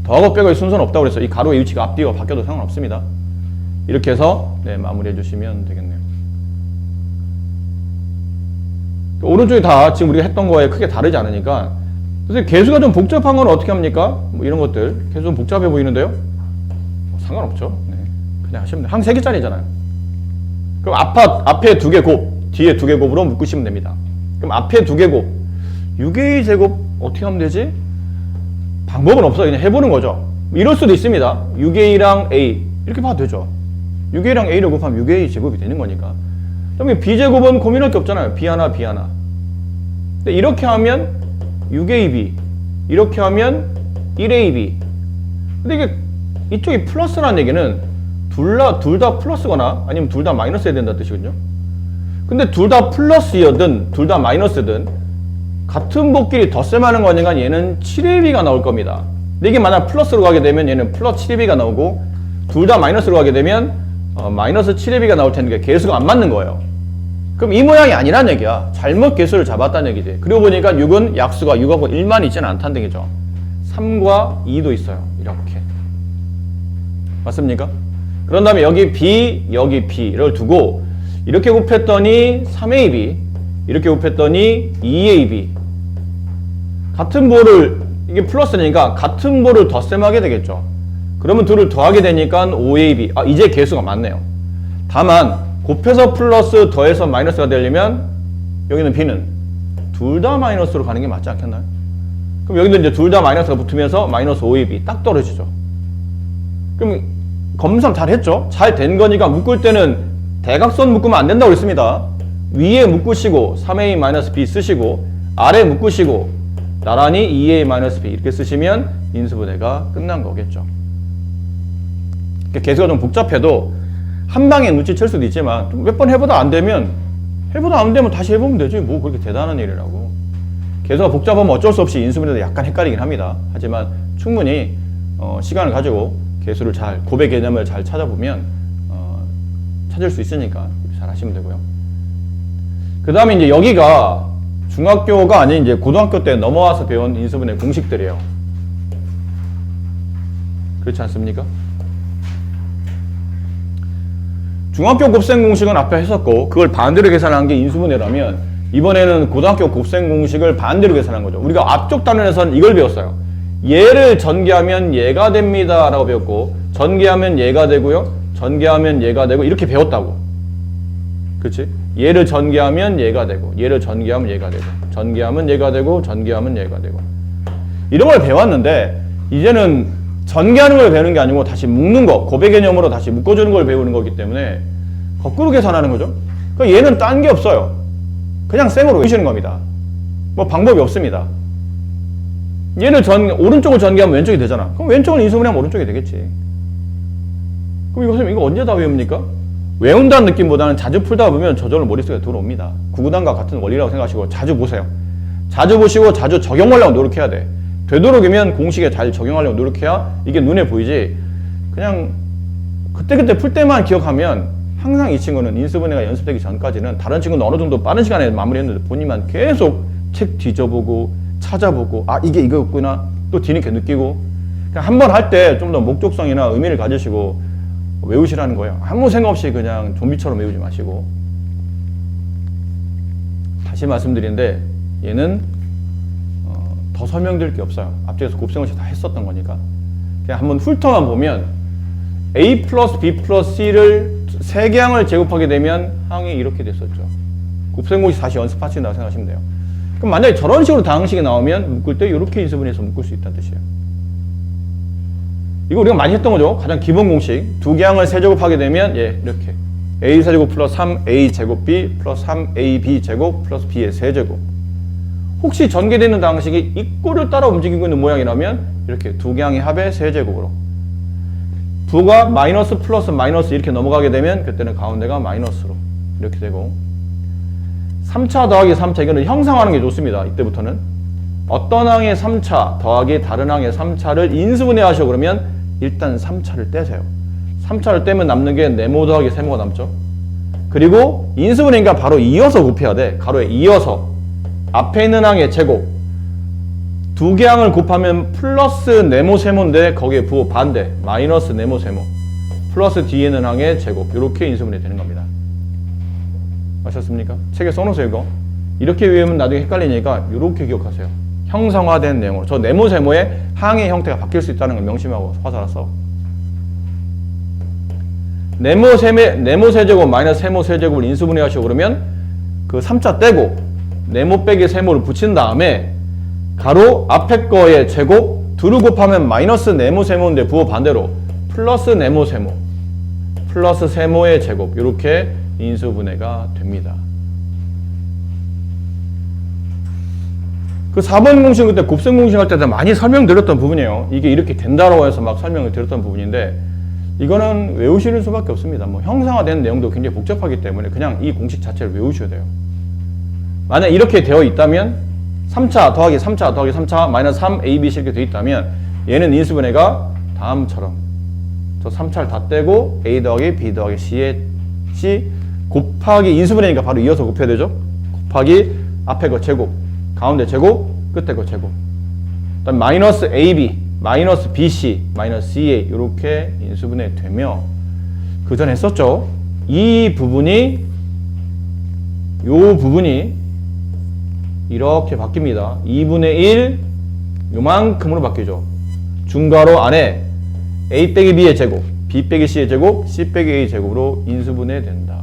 더하고 빼고의 순서는 없다고 그랬어요. 이 가로의 위치가 앞뒤가 바뀌어도 상관없습니다. 이렇게 해서 네, 마무리해 주시면 되겠네요. 오른쪽이 다 지금 우리가 했던 거에 크게 다르지 않으니까. 그래서 개수가 좀 복잡한 건 어떻게 합니까? 뭐 이런 것들 개수 좀 복잡해 보이는데요? 상관없죠. 네, 그냥 하시면 돼요. 항 3개짜리잖아요. 그럼 앞에 2개 곱, 뒤에 2개 곱으로 묶으시면 됩니다. 그럼 앞에 2개 곱, 6a 제곱 어떻게 하면 되지? 방법은 없어. 그냥 해보는 거죠. 이럴 수도 있습니다. 6a랑 a 이렇게 봐도 되죠. 6a랑 a를 곱하면 6a 제곱이 되는 거니까. 그러면 b제곱은 고민할 게 없잖아요. b 하나, b 하나. 근데 이렇게 하면 6ab, 이렇게 하면 1ab. 근데 이게 이쪽이 플러스라는 얘기는 둘 다 플러스거나 아니면 둘 다 마이너스여야 된다는 뜻이거든요. 근데 둘 다 플러스여든 둘 다 마이너스든 같은 복끼리 덧셈하는 거니까 얘는 7ab가 나올 겁니다. 근데 이게 만약 플러스로 가게 되면 얘는 플러스 7ab가 나오고 둘 다 마이너스로 가게 되면 마이너스 7ab가 나올 텐데 개수가 안 맞는 거예요. 그럼 이 모양이 아니란 얘기야. 잘못 개수를 잡았다는 얘기지. 그리고 보니까 6은 약수가 6하고 1만 있지는 않다는 얘기죠. 3과 2도 있어요. 이렇게. 맞습니까? 그런 다음에 여기 B, 여기 B를 두고 이렇게 곱했더니 3AB, 이렇게 곱했더니 2AB. 같은 볼을, 이게 플러스니까 같은 볼을 덧셈하게 되겠죠. 그러면 둘을 더하게 되니까 5AB. 이제 개수가 맞네요. 다만 곱해서 플러스 더해서 마이너스가 되려면 여기는 B는 둘 다 마이너스로 가는 게 맞지 않겠나요? 그럼 여기도 이제 둘 다 마이너스가 붙으면서 마이너스 5AB 딱 떨어지죠. 그럼 검사 잘 했죠? 잘 된 거니까 묶을 때는 대각선 묶으면 안 된다고 했습니다. 위에 묶으시고 3a-b 쓰시고 아래 묶으시고 나란히 2a-b 이렇게 쓰시면 인수분해가 끝난 거겠죠. 개수가 좀 복잡해도 한 방에 눈치챌 수도 있지만 몇 번 해보다 안 되면 다시 해보면 되지. 뭐 그렇게 대단한 일이라고. 개수가 복잡하면 어쩔 수 없이 인수분해도 약간 헷갈리긴 합니다. 하지만 충분히 시간을 가지고 개수를 곱의 개념을 잘 찾아보면 찾을 수 있으니까 잘 하시면 되고요. 그 다음에 이제 여기가 중학교가 아닌 이제 고등학교 때 넘어와서 배운 인수분해 공식들이에요. 그렇지 않습니까? 중학교 곱셈 공식은 앞에 했었고 그걸 반대로 계산한 게 인수분해라면 이번에는 고등학교 곱셈 공식을 반대로 계산한 거죠. 우리가 앞쪽 단원에서는 이걸 배웠어요. 얘를 전개하면 얘가 됩니다 라고 배웠고 전개하면 얘가 되고요. 전개하면 얘가 되고 이렇게 배웠다고. 그렇지? 얘를 전개하면 얘가 되고 얘를 전개하면 얘가 되고 전개하면 얘가 되고 전개하면 얘가 되고 이런 걸 배웠는데 이제는 전개하는 걸 배우는 게 아니고 다시 묶는 거, 곱의 개념으로 다시 묶어주는 걸 배우는 거기 때문에 거꾸로 계산하는 거죠. 그러니까 얘는 딴 게 없어요. 그냥 생으로 외우시는 겁니다. 뭐 방법이 없습니다. 얘를 오른쪽을 전개하면 왼쪽이 되잖아. 그럼 왼쪽을 인수분해하면 오른쪽이 되겠지. 그럼 이거 언제 다 외웁니까? 외운다는 느낌보다는 자주 풀다 보면 저절로 머릿속에 들어옵니다. 구구단과 같은 원리라고 생각하시고 자주 보세요. 자주 보시고 자주 적용하려고 노력해야 돼. 되도록이면 공식에 잘 적용하려고 노력해야 이게 눈에 보이지. 그냥 그때그때 풀 때만 기억하면 항상 이 친구는 인수분해가 연습되기 전까지는 다른 친구는 어느 정도 빠른 시간에 마무리했는데 본인만 계속 책 뒤져보고 찾아보고 이게 이거였구나 또 뒤늦게 느끼고 한 번 할 때 좀 더 목적성이나 의미를 가지시고 외우시라는 거예요. 아무 생각 없이 그냥 좀비처럼 외우지 마시고. 다시 말씀드리는데 얘는 더 설명드릴 게 없어요. 앞쪽에서 곱셈공식 다 했었던 거니까 그냥 한번 훑어만 보면 A 플러스 B 플러스 C를 세 개 항을 제곱하게 되면 항이 이렇게 됐었죠. 곱셈공식 다시 연습하신다고 생각하시면 돼요. 그럼 만약에 저런 식으로 다항식이 나오면 묶을 때 이렇게 인수분해해서 묶을 수 있다는 뜻이에요. 이거 우리가 많이 했던 거죠. 가장 기본 공식. 두 개 항을 세제곱하게 되면 이렇게 a 세제곱 플러스 3a 제곱 b 플러스 3ab 제곱 플러스 b의 세제곱. 혹시 전개되는 다항식이 이 꼴을 따라 움직이고 있는 모양이라면 이렇게 두 개 항의 합의 세제곱으로. 부가 마이너스 플러스 마이너스 이렇게 넘어가게 되면 그때는 가운데가 마이너스로 이렇게 되고, 3차 더하기 3차 이거는 형상화하는 게 좋습니다. 이때부터는 어떤 항의 3차 더하기 다른 항의 3차를 인수분해 하셔 그러면 일단 3차를 떼세요. 3차를 떼면 남는 게 네모 더하기 세모가 남죠. 그리고 인수분해니까 바로 이어서 곱해야 돼. 가로에 이어서 앞에 있는 항의 제곱, 두 개 항을 곱하면 플러스 네모 세모인데 거기에 부호 반대 마이너스 네모 세모 플러스 뒤에 있는 항의 제곱, 이렇게 인수분해 되는 겁니다. 아셨습니까? 책에 써놓으세요. 이거 이렇게 외우면 나중에 헷갈리니까 이렇게 기억하세요. 형상화된 내용으로. 저 네모 세모의 항의 형태가 바뀔 수 있다는 걸 명심하고 화살을 써. 네모 세제곱 마이너스 세모 세제곱을 인수분해 하시고 그러면 그 3차 떼고 네모 빼기 세모를 붙인 다음에 가로 앞에 거의 제곱 둘을 곱하면 마이너스 네모 세모인데 부호 반대로 플러스 네모 세모 플러스 세모의 제곱, 이렇게 인수분해가 됩니다. 그 4번 공식 그때 곱셈 공식 할 때 많이 설명드렸던 부분이에요. 이게 이렇게 된다라고 해서 막 설명을 드렸던 부분인데 이거는 외우시는 수밖에 없습니다. 뭐 형상화된 내용도 굉장히 복잡하기 때문에 그냥 이 공식 자체를 외우셔야 돼요. 만약 이렇게 되어 있다면 3차 더하기 3차 더하기 3차 마이너스 3abc 이렇게 되어 있다면 얘는 인수분해가 다음처럼 저 3차를 다 떼고 a 더하기 b 더하기 c의 c 곱하기 인수분해니까 바로 이어서 곱해야 되죠. 곱하기 앞에 거 제곱, 가운데 제곱, 끝에 거 제곱. 그다음 마이너스 ab, 마이너스 bc, 마이너스 ca 이렇게 인수분해 되며 그 전에 했었죠. 이 부분이 요 부분이 이렇게 바뀝니다. 2분의 1 요만큼으로 바뀌죠. 중괄호 안에 a 빼기 b의 제곱, b 빼기 c의 제곱, c 빼기 a의 제곱으로 인수분해 된다.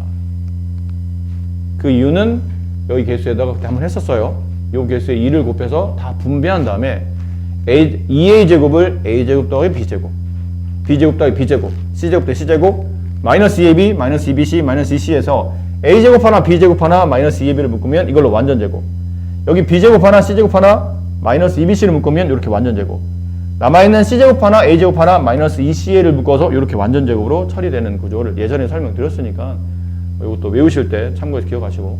그 이유는 여기 개수에다가 그때 한번 했었어요. 요 개수에 2를 곱해서 다 분배한 다음에 2a 제곱을 a 제곱 더하기 b 제곱, b 제곱 더하기 b 제곱, c 제곱 더하기 c 제곱, 마이너스 2ab, 마이너스 2bc, 마이너스 2c에서 a 제곱 하나, b 제곱 하나, 마이너스 2ab를 묶으면 이걸로 완전 제곱. 여기 b제곱 하나, c제곱 하나, 마이너스 2bc를 묶으면 이렇게 완전 제곱. 남아있는 c제곱 하나, a제곱 하나, 마이너스 2ca를 묶어서 이렇게 완전 제곱으로 처리되는 구조를 예전에 설명드렸으니까 이것도 외우실 때 참고해서 기억하시고.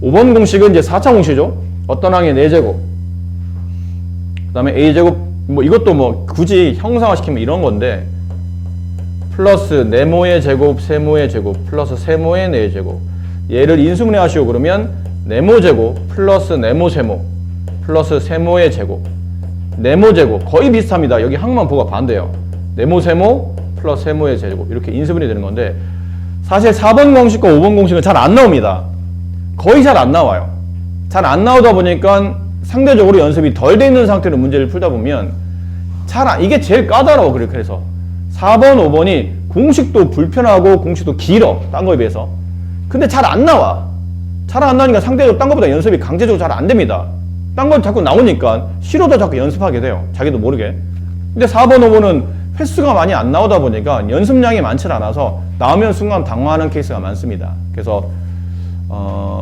5번 공식은 이제 4차 공식이죠. 어떤 항의 4제곱, 그 다음에 a제곱, 뭐 이것도 뭐 굳이 형상화시키면 이런 건데 플러스 네모의 제곱, 세모의 제곱, 플러스 세모의 4제곱. 얘를 인수분해 하시고 그러면 네모 제곱 플러스 네모 세모 플러스 세모의 제곱, 네모 제곱 거의 비슷합니다. 여기 항만 부호가 반대예요. 네모 세모 플러스 세모의 제곱, 이렇게 인수분해 되는 건데 사실 4번 공식과 5번 공식은 잘 안 나옵니다. 거의 잘 안 나와요. 잘 안 나오다 보니까 상대적으로 연습이 덜 돼 있는 상태로 문제를 풀다 보면 이게 제일 까다로워. 그래서 4번, 5번이 공식도 불편하고 공식도 길어. 딴 거에 비해서. 근데 잘 안 나와. 잘 안 나오니까 상대적으로 딴 것보다 연습이 강제적으로 잘 안 됩니다. 딴 건 자꾸 나오니까 싫어도 자꾸 연습하게 돼요. 자기도 모르게. 근데 4번, 5번은 횟수가 많이 안 나오다 보니까 연습량이 많지 않아서 나오면 순간 당황하는 케이스가 많습니다. 그래서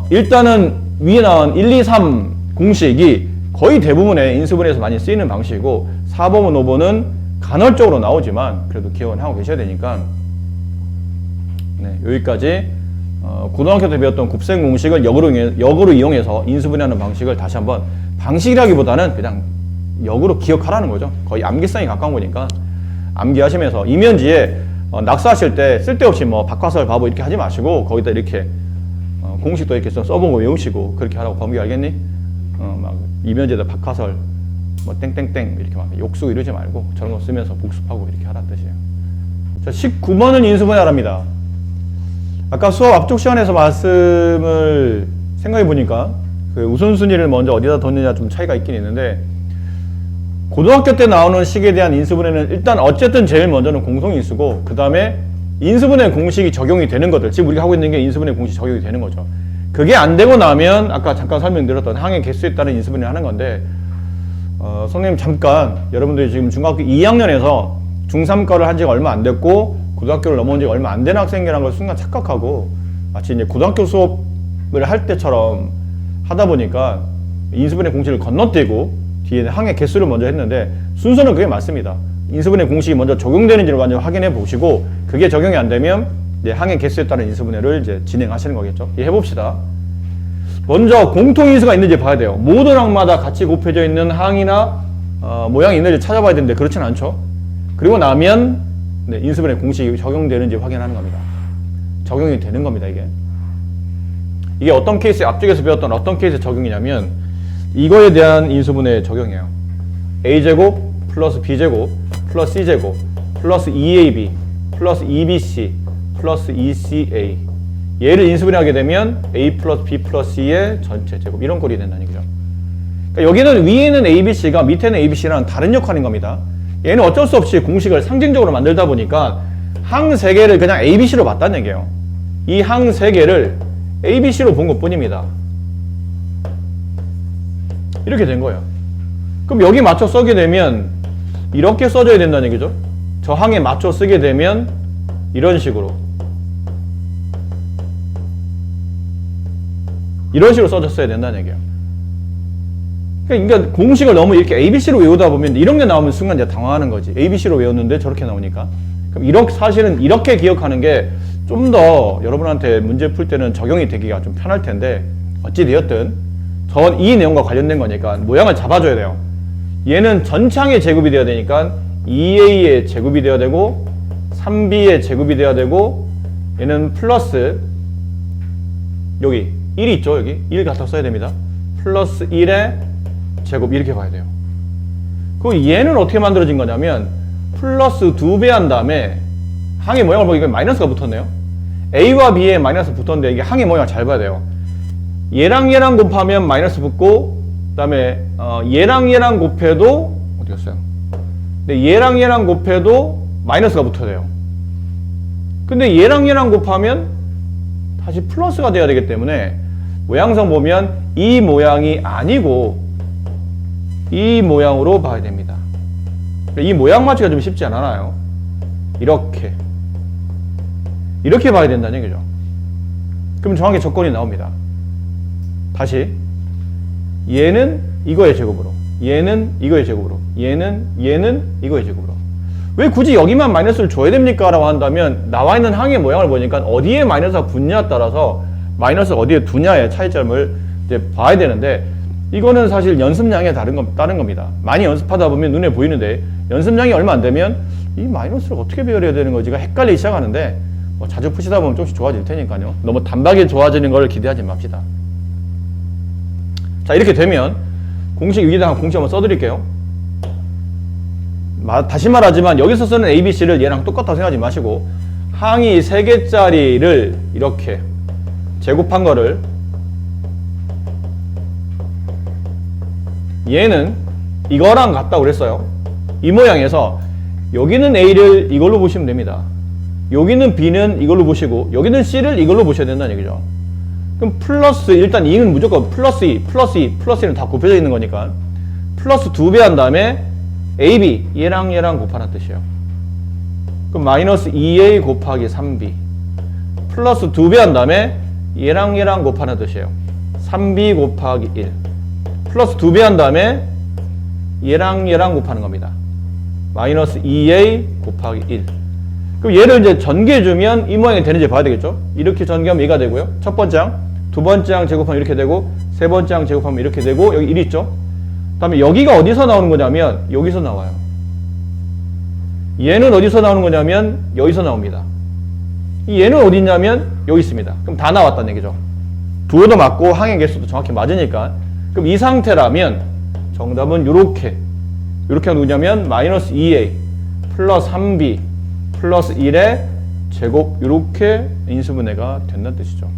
일단은 위에 나온 1, 2, 3 공식이 거의 대부분의 인수분해에서 많이 쓰이는 방식이고 4번, 5번은 간헐적으로 나오지만 그래도 기억은 하고 계셔야 되니까 네, 여기까지 고등학교 때 배웠던 곱셈 공식을 역으로 이용해서 인수분해하는 방식을 다시 한번, 방식이라기보다는 그냥 역으로 기억하라는 거죠. 거의 암기성이 가까운 거니까 암기하시면서 이면지에 낙서하실 때 쓸데없이 뭐 박화설 바보 이렇게 하지 마시고 거기다 이렇게 공식도 이렇게 써보고 외우시고 그렇게 하라고. 범규 알겠니? 막 이면지에다 박화설 뭐 땡땡땡 이렇게 막 욕쓰고 이러지 말고 저런 거 쓰면서 복습하고 이렇게 하라는 뜻이에요. 자, 19번은 인수분해하랍니다. 아까 수업 앞쪽 시간에서 말씀을 생각해 보니까 그 우선순위를 먼저 어디다 뒀느냐 좀 차이가 있긴 있는데, 고등학교 때 나오는 식에 대한 인수분해는 일단 어쨌든 제일 먼저는 공통인수고 그 다음에 인수분해 공식이 적용이 되는 것들, 지금 우리가 하고 있는 게 인수분해 공식 적용이 되는 거죠. 그게 안 되고 나면 아까 잠깐 설명드렸던 항의 개수에 따른 인수분해를 하는 건데, 선생님 잠깐, 여러분들이 지금 중학교 2학년에서 중3과를 한 지가 얼마 안 됐고 고등학교를 넘어온 지가 얼마 안 된 학생이라는 걸 순간 착각하고 마치 이제 고등학교 수업을 할 때처럼 하다 보니까 인수분해 공식을 건너뛰고 뒤에 항의 개수를 먼저 했는데, 순서는 그게 맞습니다. 인수분해 공식이 먼저 적용되는지를 먼저 확인해 보시고, 그게 적용이 안 되면 이제 항의 개수에 따른 인수분해를 이제 진행하시는 거겠죠. 해봅시다. 먼저 공통인수가 있는지 봐야 돼요. 모든 항마다 같이 곱해져 있는 항이나 모양이 있는지 찾아봐야 되는데 그렇진 않죠. 그리고 나면 인수분해 공식이 적용되는지 확인하는 겁니다. 적용이 되는 겁니다. 이게 어떤 케이스에, 앞쪽에서 배웠던 어떤 케이스에 적용이냐면 이거에 대한 인수분해 적용이에요. a제곱 플러스 b제곱 플러스 c제곱 플러스 2ab 플러스 2bc 플러스 2ca, 얘를 인수분해하게 되면 a 플러스 b 플러스 c의 전체 제곱, 이런 꼴이 된다는 얘기죠. 그러니까 여기는 위에는 abc가 밑에는 abc랑 다른 역할인 겁니다. 얘는 어쩔 수 없이 공식을 상징적으로 만들다 보니까 항 3개를 그냥 abc로 봤다는 얘기예요. 이 항 3개를 abc로 본 것 뿐입니다. 이렇게 된 거예요. 그럼 여기 맞춰 쓰게 되면 이렇게 써줘야 된다는 얘기죠. 저 항에 맞춰 쓰게 되면 이런 식으로 써줬어야 된다는 얘기예요. 그러니까 공식을 너무 이렇게 ABC로 외우다 보면 이런 게 나오면 순간 이제 당황하는 거지. ABC로 외웠는데 저렇게 나오니까. 그럼 사실은 이렇게 기억하는 게 좀 더 여러분한테 문제 풀 때는 적용이 되기가 좀 편할 텐데, 어찌되었든 이 내용과 관련된 거니까 모양을 잡아줘야 돼요. 얘는 전창의 제곱이 되어야 되니까 2a의 제곱이 되어야 되고 3b의 제곱이 되어야 되고, 얘는 플러스 여기 1이 있죠. 여기 1 갖다 써야 됩니다. 플러스 1의 제곱, 이렇게 봐야 돼요. 그리고 얘는 어떻게 만들어진 거냐면 플러스 2배 한 다음에 항의 모양을 보니까 마이너스가 붙었네요. a와 b에 마이너스 붙었는데 이게 항의 모양을 잘 봐야 돼요. 얘랑 곱하면 마이너스 붙고, 그 다음에 얘랑 곱해도 어디 갔어요? 근데 얘랑 곱해도 마이너스가 붙어야 돼요. 근데 얘랑 곱하면 다시 플러스가 돼야 되기 때문에 모양상 보면 이 모양이 아니고 이 모양으로 봐야 됩니다. 이 모양 맞추기가 좀 쉽지 않아요. 이렇게 봐야 된다는 얘기죠. 그럼 정확히 조건이 나옵니다. 다시 얘는 이거의 제곱으로, 얘는 이거의 제곱으로, 얘는 이거의 제곱으로. 왜 굳이 여기만 마이너스를 줘야 됩니까? 라고 한다면 나와 있는 항의 모양을 보니까 어디에 마이너스가 붙냐에 따라서 마이너스를 어디에 두냐의 차이점을 이제 봐야 되는데, 이거는 사실 연습량에 따른 겁니다. 많이 연습하다 보면 눈에 보이는데 연습량이 얼마 안 되면 이 마이너스를 어떻게 배열해야 되는 거지가 헷갈리기 시작하는데, 자주 푸시다 보면 조금씩 좋아질 테니까요. 너무 단박에 좋아지는 걸 기대하지 맙시다. 자, 이렇게 되면 공식 위에다가 공식 한번 써드릴게요. 다시 말하지만 여기서 쓰는 ABC를 얘랑 똑같다고 생각하지 마시고 항이 3개짜리를 이렇게 제곱한 거를 얘는 이거랑 같다고 그랬어요. 이 모양에서 여기는 A를 이걸로 보시면 됩니다. 여기는 B는 이걸로 보시고 여기는 C를 이걸로 보셔야 된다는 얘기죠. 그럼 플러스, 일단 2는 무조건 플러스 2, 플러스 2, 플러스 1은 다 곱해져 있는 거니까 플러스 2배 한 다음에 AB, 얘랑 곱하는 뜻이에요. 그럼 마이너스 2A 곱하기 3B 플러스 2배 한 다음에 얘랑 곱하는 뜻이에요. 3B 곱하기 1 플러스 2배 한 다음에 얘랑 곱하는 겁니다. 마이너스 2A 곱하기 1. 그럼 얘를 이제 전개해주면 이 모양이 되는지 봐야 되겠죠? 이렇게 전개하면 얘가 되고요. 첫 번째 항, 두 번째 항 제곱하면 이렇게 되고, 세 번째 항 제곱하면 이렇게 되고, 여기 1 있죠? 그 다음에 여기가 어디서 나오는 거냐면 여기서 나와요. 얘는 어디서 나오는 거냐면 여기서 나옵니다. 이 얘는 어디 있냐면 여기 있습니다. 그럼 다 나왔다는 얘기죠. 두어도 맞고 항의 개수도 정확히 맞으니까. 그럼 이 상태라면 정답은 요렇게 하면 누구냐면 마이너스 2a 플러스 3b 플러스 1의 제곱, 요렇게 인수분해가 된다는 뜻이죠.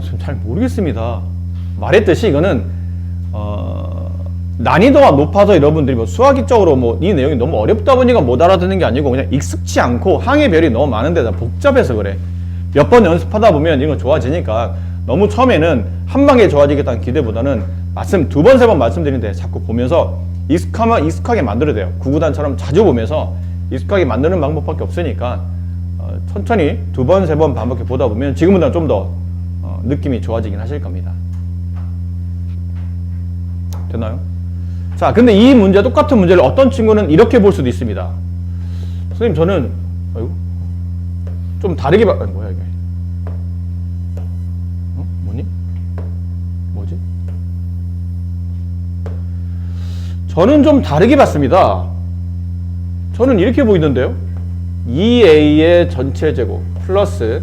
지금 잘 모르겠습니다. 말했듯이 이거는 난이도가 높아서 여러분들이 뭐 수학적으로 뭐 이 내용이 너무 어렵다 보니까 못 알아듣는 게 아니고 그냥 익숙치 않고 항의 별이 너무 많은데 다 복잡해서 그래. 몇 번 연습하다 보면 이건 좋아지니까 너무 처음에는 한 방에 좋아지겠다는 기대보다는 두 번, 세 번 말씀드리는데 자꾸 보면서 익숙하게 만들어야 돼요. 구구단처럼 자주 보면서 익숙하게 만드는 방법밖에 없으니까 천천히 두 번, 세 번 반복해 보다 보면 지금보다 좀 더 느낌이 좋아지긴 하실 겁니다. 됐나요? 자, 근데 이 문제, 똑같은 문제를 어떤 친구는 이렇게 볼 수도 있습니다. 선생님, 저는, 좀 다르게 뭐야, 이게? 뭐니? 뭐지? 저는 좀 다르게 봤습니다. 저는 이렇게 보이던데요? 2a의 전체 제곱 플러스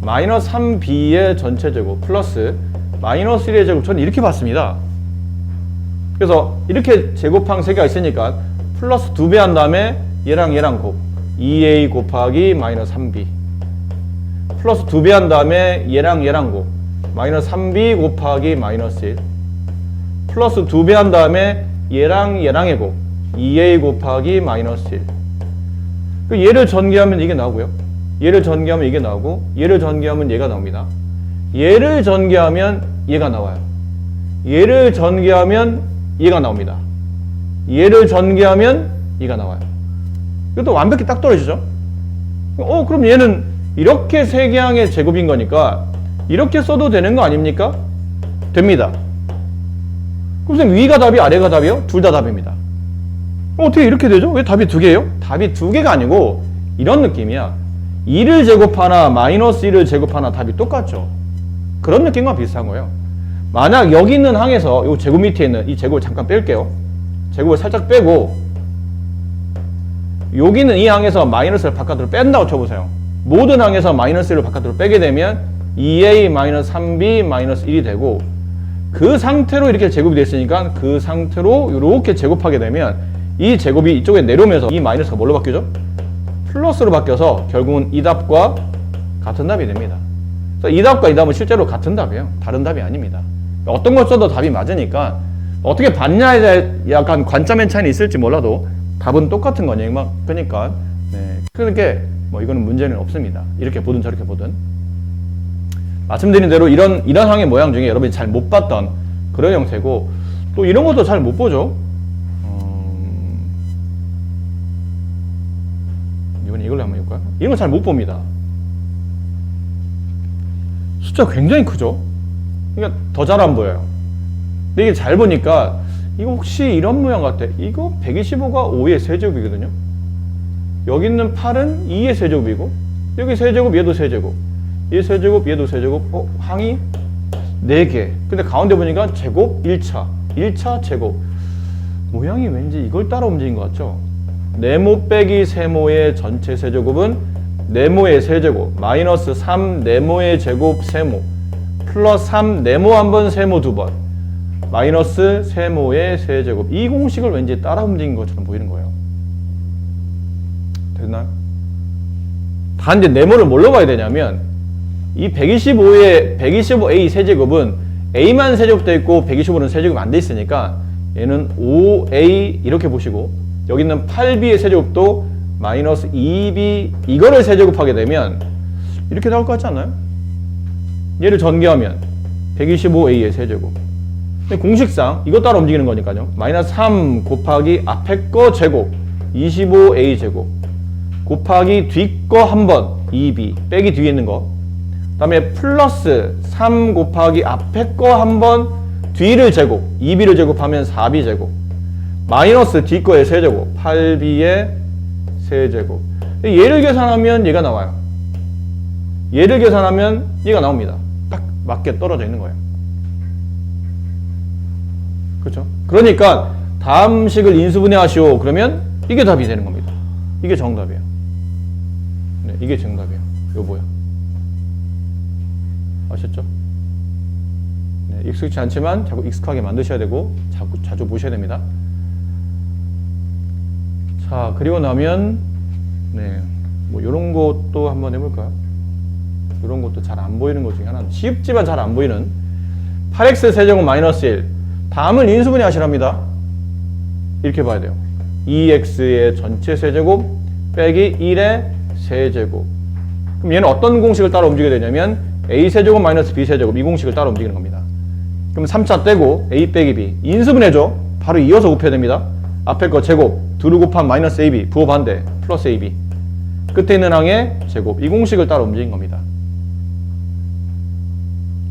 마이너스 3b의 전체 제곱 플러스 마이너스 1의 제곱, 저는 이렇게 봤습니다. 그래서 이렇게 제곱항 3개가 있으니까 플러스 2배 한 다음에 얘랑 곱 2a 곱하기 마이너스 3b 플러스 2배 한 다음에 얘랑 곱 마이너스 3b 곱하기 마이너스 1 플러스 2배 한 다음에 얘랑의 곱 2a 곱하기 마이너스 1. 얘를 전개하면 이게 나오고요. 얘를 전개하면 이게 나오고 얘를 전개하면 얘가 나옵니다. 얘를 전개하면 얘가 나와요. 얘를 전개하면 얘가 나옵니다. 얘를 전개하면 얘가 나와요. 이것도 완벽히 딱 떨어지죠? 그럼 얘는 이렇게 세 개항의 제곱인 거니까 이렇게 써도 되는 거 아닙니까? 됩니다. 그럼 선생님, 위가 답이 아래가 답이요? 둘 다 답입니다. 어떻게 이렇게 되죠? 왜 답이 두 개예요? 답이 두 개가 아니고 이런 느낌이야. 2를 제곱하나 마이너스 1을 제곱하나 답이 똑같죠. 그런 느낌과 비슷한 거예요. 만약 여기 있는 항에서 이 제곱 밑에 있는 이 제곱을 잠깐 뺄게요. 제곱을 살짝 빼고 여기 있는 이 항에서 마이너스를 바깥으로 뺀다고 쳐보세요. 모든 항에서 마이너스 1을 바깥으로 빼게 되면 2a 마이너스 3b 마이너스 1이 되고 그 상태로 이렇게 제곱이 됐으니까 그 상태로 이렇게 제곱하게 되면 이 제곱이 이쪽에 내려오면서 이 마이너스가 뭘로 바뀌죠? 플러스로 바뀌어서 결국은 이 답과 같은 답이 됩니다. 그래서 이 답과 이 답은 실제로 같은 답이에요. 다른 답이 아닙니다. 어떤 걸 써도 답이 맞으니까 어떻게 봤냐에 대해 약간 관점의 차이는 있을지 몰라도 답은 똑같은 거니까 그러니까 그렇게 뭐 이거는 문제는 없습니다. 이렇게 보든 저렇게 보든 말씀드린 대로 이런 항의 모양 중에 여러분이 잘 못 봤던 그런 형태고 또 이런 것도 잘 못 보죠. 이걸로 한번 해볼까요? 이런 거 잘 못 봅니다. 숫자 굉장히 크죠? 그러니까 더 잘 안 보여요. 근데 이게 잘 보니까 이거 혹시 이런 모양 같아. 이거 125가 5의 세제곱이거든요. 여기 있는 8은 2의 세제곱이고 여기 세제곱, 얘도 세제곱. 얘 세제곱, 얘도 세제곱. 항이 4개. 근데 가운데 보니까 제곱 1차 제곱. 모양이 왠지 이걸 따라 움직인 것 같죠? 네모 빼기 세모의 전체 세제곱은 네모의 세제곱 마이너스 3 네모의 제곱 세모 플러스 3 네모 한 번 세모 두 번 마이너스 세모의 세제곱. 이 공식을 왠지 따라 움직인 것처럼 보이는 거예요. 됐나요? 단지 네모를 뭘로 봐야 되냐면 이 125A 세제곱은 A만 세제곱되어 있고 125는 세제곱이 안 돼 있으니까 얘는 5A 이렇게 보시고 여기 있는 8B의 세제곱도 마이너스 2B 이거를 세제곱하게 되면 이렇게 나올 것 같지 않나요? 얘를 전개하면 125A의 세제곱. 근데 공식상 이것 따라 움직이는 거니까요. 마이너스 3 곱하기 앞에 거 제곱 25A 제곱 곱하기 뒤 거 한 번 2B 빼기 뒤에 있는 거 그 다음에 플러스 3 곱하기 앞에 거 한 번 뒤를 제곱 2B를 제곱하면 4B 제곱 마이너스 뒤 거의 세제곱 8B의 세제곱. 얘를 계산하면 얘가 나와요. 얘를 계산하면 얘가 나옵니다. 딱 맞게 떨어져 있는 거예요. 그렇죠? 그러니까 다음 식을 인수분해하시오. 그러면 이게 답이 되는 겁니다. 이게 정답이에요. 네, 이게 정답이에요. 요거요. 아셨죠? 네, 익숙치 않지만 자꾸 익숙하게 만드셔야 되고 자주 보셔야 됩니다. 자, 그리고 나면 뭐 이런 것도 한번 해볼까요? 이런 것도 잘 안 보이는 것 중에 하나, 쉽지만 잘 안 보이는 8x 세제곱 마이너스 1 다음을 인수분해 하시랍니다. 이렇게 봐야 돼요. 2x의 전체 세제곱 빼기 1의 세제곱. 그럼 얘는 어떤 공식을 따라 움직여야 되냐면 a세제곱 마이너스 b세제곱 이 공식을 따라 움직이는 겁니다. 그럼 3차 떼고 a 빼기 b 인수분해죠. 바로 이어서 곱해야 됩니다. 앞에 거 제곱 두루 곱한 마이너스 ab 부호 반대 플러스 ab 끝에 있는 항의 제곱 이 공식을 따라 움직인 겁니다.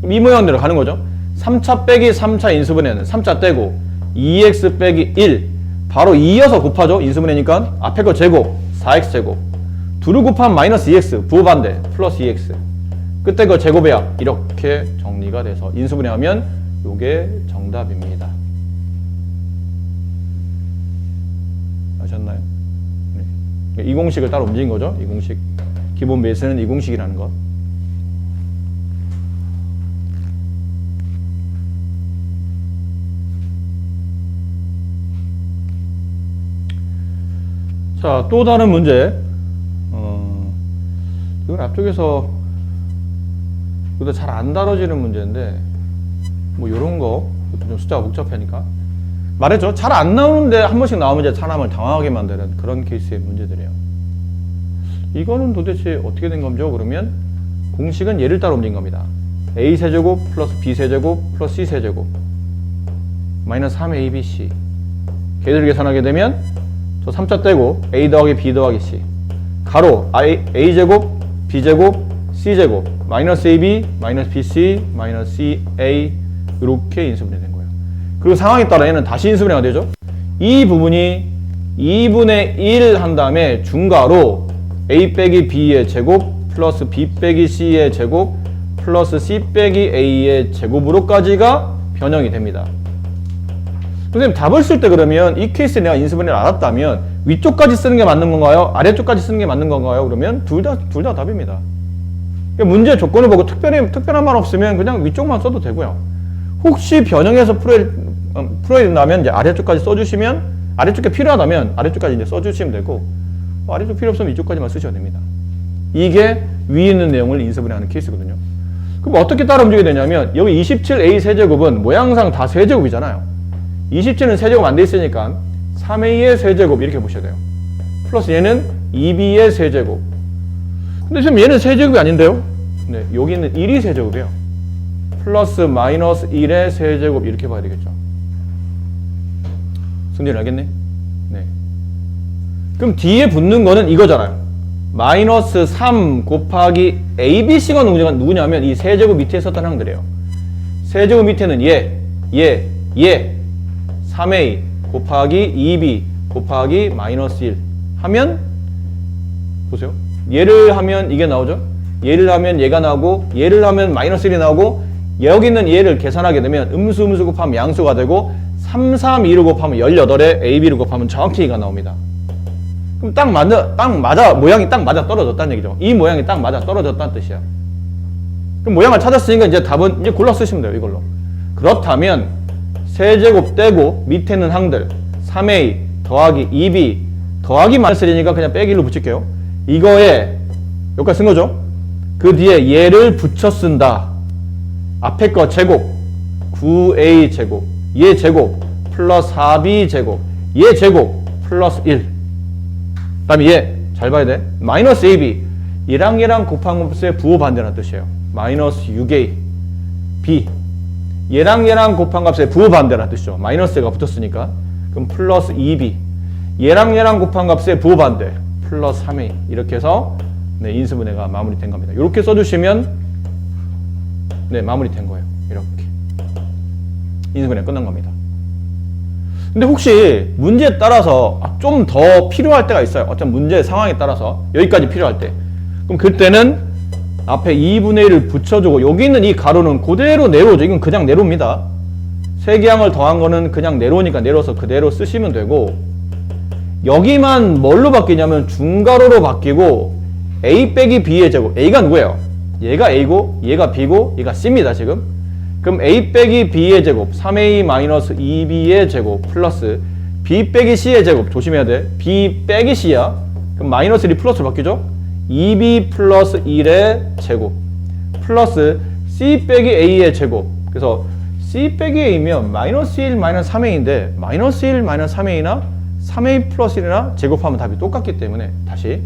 이 모양대로 가는 거죠. 3차 빼기 3차 인수분해는 3차 떼고 2x 빼기 1 바로 이어서 곱하죠. 인수분해니까 앞에 거 제곱 4x제곱 두루 곱한 마이너스 2x 부호 반대 플러스 2x 끝에 거 제곱의 합 이렇게 정리가 돼서 인수분해하면 요게 정답입니다. 아셨나요? 네. 이 공식을 따라 움직인 거죠. 이 공식 기본 베이스는 이 공식이라는 것. 자, 또 다른 문제. 이건 앞쪽에서 잘 안 다뤄지는 문제인데, 뭐, 요런 거, 좀 숫자가 복잡하니까. 말했죠? 잘 안 나오는데 한 번씩 나오면 이제 사람을 당황하게 만드는 그런 케이스의 문제들이에요. 이거는 도대체 어떻게 된 거죠? 그러면 공식은 얘를 따라 움직인 겁니다. a세제곱 플러스 b세제곱 플러스 c세제곱 마이너스 3abc. 걔들 계산하게 되면 저 3차 떼고 a 더하기 b 더하기 c 가로 a제곱 b제곱 c제곱 마이너스 ab 마이너스 bc 마이너스 ca 이렇게 인수분해 된 거예요. 그리고 상황에 따라 얘는 다시 인수분해가 되죠. 이 부분이 2분의 1 한 다음에 중괄호 a 빼기 b의 제곱 플러스 b 빼기 c의 제곱 플러스 c 빼기 a의 제곱으로까지가 변형이 됩니다. 선생님 답을 쓸 때 그러면 이 케이스에 내가 인수분해를 알았다면 위쪽까지 쓰는 게 맞는 건가요? 아래쪽까지 쓰는 게 맞는 건가요? 그러면 둘 다 답입니다. 문제 조건을 보고 특별한 말 없으면 그냥 위쪽만 써도 되고요. 혹시 변형해서 풀어야 된다면 이제 아래쪽까지 써주시면 아래쪽에 필요하다면 아래쪽까지 이제 써주시면 되고 아래쪽 필요 없으면 이쪽까지만 쓰셔도 됩니다. 이게 위에 있는 내용을 인수분해하는 케이스거든요. 그럼 어떻게 따라 움직이게 되냐면 여기 27a 세제곱은 모양상 다 세제곱이잖아요. 27은 세제곱 안 돼 있으니까 3a의 세제곱 이렇게 보셔야 돼요. 플러스 얘는 2b의 세제곱. 근데 지금 얘는 세제곱이 아닌데요? 네, 여기는 1이 세제곱이에요. 플러스 마이너스 1의 세제곱 이렇게 봐야 되겠죠. 승진이 알겠네? 네. 그럼 뒤에 붙는 거는 이거잖아요. 마이너스 3 곱하기 ABC가 누구냐면 이 세제곱 밑에 있었던 항들이에요. 세제곱 밑에는 얘 3A 곱하기 2B 곱하기 마이너스 1 하면 보세요. 얘를 하면 이게 나오죠. 얘를 하면 얘가 나오고 얘를 하면 마이너스 1이 나오고 여기 있는 얘를 계산하게 되면 음수 곱하면 양수가 되고 3, 3, 2를 곱하면 18에 AB를 곱하면 정확히 2가 나옵니다. 그럼 딱 맞아 모양이 딱 맞아 떨어졌다는 얘기죠. 이 모양이 딱 맞아 떨어졌다는 뜻이야. 그럼 모양을 찾았으니까 이제 답은 이제 골라 쓰시면 돼요. 이걸로. 그렇다면 세제곱 떼고 밑에는 항들 3a 더하기 2b 더하기 마이너스 1이니까 그냥 빼기로 붙일게요. 이거에 여기까지 쓴 거죠. 그 뒤에 얘를 붙여 쓴다. 앞에 거 제곱 9a 제곱 얘 제곱 플러스 4b 제곱 얘 제곱 플러스 1 그 다음에 얘 잘 봐야 돼. 마이너스 ab 얘랑 곱한 값의 부호 반대라는 뜻이에요. 마이너스 6a b 얘랑 곱한 값의 부호 반대라는 뜻이죠. 마이너스가 붙었으니까. 그럼 플러스 2b 얘랑 곱한 값의 부호 반대 플러스 3a 이렇게 해서 네, 인수분해가 마무리된 겁니다. 이렇게 써주시면 네, 마무리된 거예요. 이렇게 인수분해 끝난 겁니다. 근데 혹시 문제에 따라서 좀 더 필요할 때가 있어요. 어떤 문제 상황에 따라서 여기까지 필요할 때 그럼 그때는 앞에 2분의 1을 붙여주고 여기 있는 이 가로는 그대로 내로죠. 이건 그냥 내로입니다. 세개항을 더한 거는 그냥 내로니까 내려서 그대로 쓰시면 되고 여기만 뭘로 바뀌냐면 중가로로 바뀌고 a 빼기 b의 제곱 a가 누구예요? 얘가 a고 얘가 b고 얘가 c입니다. 지금 그럼 a 빼기 b의 제곱 3a 마이너스 2b의 제곱 플러스 b 빼기 c의 제곱 조심해야 돼. b 빼기 c야. 그럼 마이너스 1이 플러스로 바뀌죠? 2b 플러스 1의 제곱 플러스 c 빼기 a의 제곱 그래서 C 빼기 A면 마이너스 1, 마이너스 3A인데 마이너스 1, 마이너스 3A나 3A 플러스 1이나 제곱하면 답이 똑같기 때문에 다시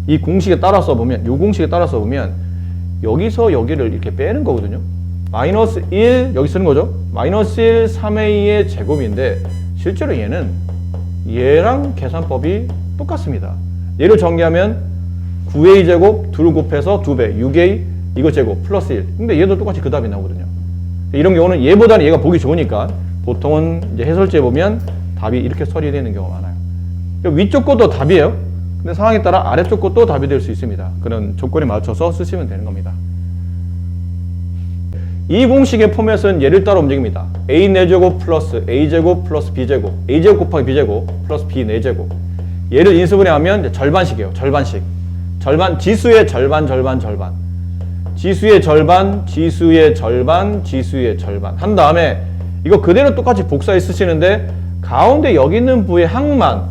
이 공식에 따라 써보면 이 공식에 따라 써보면 여기서 여기를 이렇게 빼는 거거든요. 마이너스 1 여기 쓰는 거죠. 마이너스 1 3A의 제곱인데 실제로 얘는 얘랑 계산법이 똑같습니다. 얘를 정리하면 9A 제곱 둘 곱해서 2배 6A 이거 제곱 플러스 1. 근데 얘도 똑같이 그 답이 나오거든요. 이런 경우는 얘보다는 얘가 보기 좋으니까 보통은 이제 해설지에 보면 답이 이렇게 처리되는 경우가 많아요. 위쪽 것도 답이에요. 근데 상황에 따라 아래쪽 것도 답이 될 수 있습니다. 그런 조건에 맞춰서 쓰시면 되는 겁니다. 이 공식의 포맷은 얘를 따라 움직입니다. A 4제곱 플러스 A제곱 플러스 B제곱 A제곱 곱하기 B제곱 플러스 B 4제곱 얘를 인수분해하면 이제 절반식이에요. 절반식. 절반, 지수의 절반, 절반, 절반. 지수의 절반, 지수의 절반, 지수의 절반. 한 다음에 이거 그대로 똑같이 복사해 쓰시는데 가운데 여기 있는 부의 항만,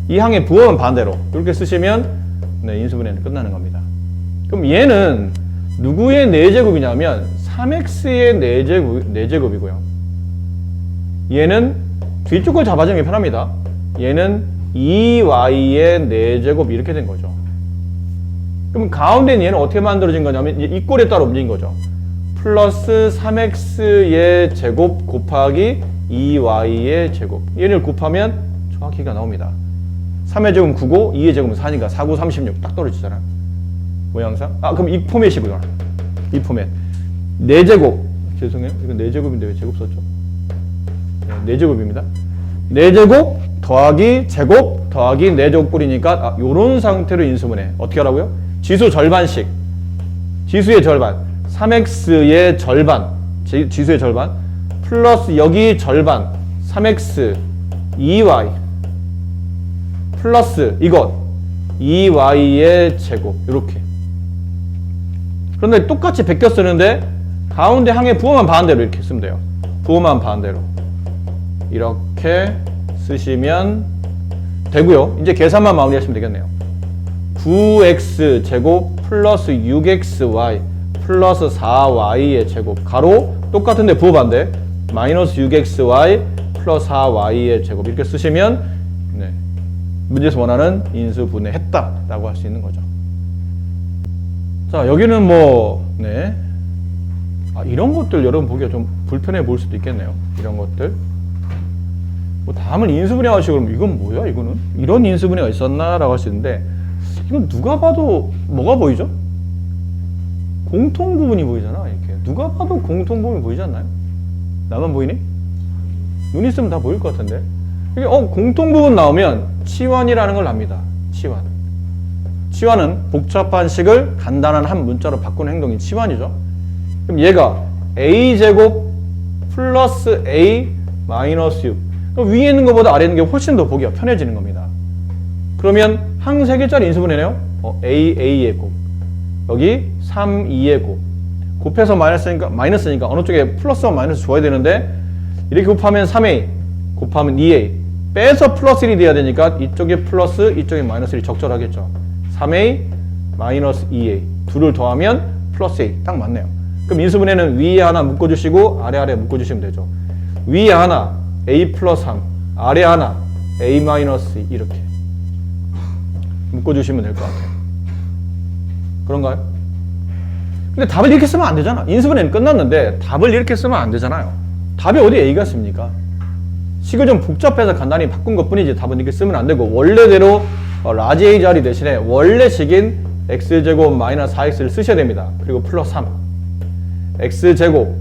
이 항의 부호는 반대로 이렇게 쓰시면 네, 인수분해는 끝나는 겁니다. 그럼 얘는 누구의 4제곱이냐면 3x의 4제곱이고요. 얘는 뒤쪽 걸 잡아주는 게 편합니다. 얘는 2y의 4제곱 이렇게 된 거죠. 그럼 가운데 얘는 어떻게 만들어진 거냐면 이 꼴에 따라 움직인 거죠. 플러스 3x의 제곱 곱하기 2y의 제곱. 얘를 곱하면 정확히가 나옵니다. 3의 제곱은 9고 2의 제곱은 4니까 4, 9, 36 딱 떨어지잖아. 모양상. 아 그럼 이 포맷이구나. 이 포맷. 4제곱. 죄송해요. 이건 4제곱인데 왜 제곱 썼죠? 네, 4제곱입니다. 4제곱 더하기 제곱 더하기 4제곱 꼴이니까 요런 상태로 인수분해. 어떻게 하라고요? 지수 절반씩. 지수의 절반. 3x의 절반. 지수의 절반. 플러스 여기 절반. 3x 2y. 플러스 이것 2y의 제곱. 이렇게. 그런데 똑같이 베껴 쓰는데 가운데 항의 부호만 반대로 이렇게 쓰면 돼요. 부호만 반대로. 이렇게 쓰시면 되고요. 이제 계산만 마무리하시면 되겠네요. 9x 제곱 플러스 6xy 플러스 4y의 제곱 가로 똑같은데 부호 반대 마이너스 6xy 플러스 4y의 제곱 이렇게 쓰시면 네, 문제에서 원하는 인수분해했다 라고 할 수 있는 거죠. 자 여기는 뭐 네. 이런 것들 여러분 보기가 좀 불편해 보일 수도 있겠네요. 이런 것들 뭐 다음은 인수분해 하시고 그러면 이건 뭐야 이거는? 이런 인수분해가 있었나? 라고 할 수 있는데 이건 누가 봐도 뭐가 보이죠? 공통 부분이 보이잖아. 이렇게 누가 봐도 공통 부분이 보이지 않나요? 나만 보이니? 눈 있으면 다 보일 것 같은데 이게 공통 부분 나오면 치환이라는 걸 압니다. 치환. 치환은 복잡한 식을 간단한 한 문자로 바꾸는 행동이 치환이죠. 그럼 얘가 a제곱 플러스 a 마이너스 6 위에 있는 것보다 아래에 있는 게 훨씬 더 보기가 편해지는 겁니다. 그러면 항 3개짜리 인수분해네요. a의 곱 여기 3, 2의 곱 곱해서 마이너스니까 어느 쪽에 플러스와 마이너스 줘야 되는데 이렇게 곱하면 3a 곱하면 2a 빼서 플러스 1이 돼야 되니까 이쪽에 플러스 이쪽에 마이너스 1이 적절하겠죠. 3a 마이너스 2a 둘을 더하면 플러스 a 딱 맞네요. 그럼 인수분해는 위에 하나 묶어주시고 아래 묶어주시면 되죠. 위에 하나 a 플러스 3 아래 하나 a 마이너스 2 이렇게 묶어주시면 될 것 같아요. 그런가요? 근데 답을 이렇게 쓰면 안 되잖아. 인수분해는 끝났는데 답을 이렇게 쓰면 안 되잖아요. 답이 어디 a가 있습니까? 식을 좀 복잡해서 간단히 바꾼 것 뿐이지 답은 이렇게 쓰면 안 되고 원래대로 라지 a 자리 대신에 원래식인 x제곱 마이너스 4x를 쓰셔야 됩니다. 그리고 플러스 3 x제곱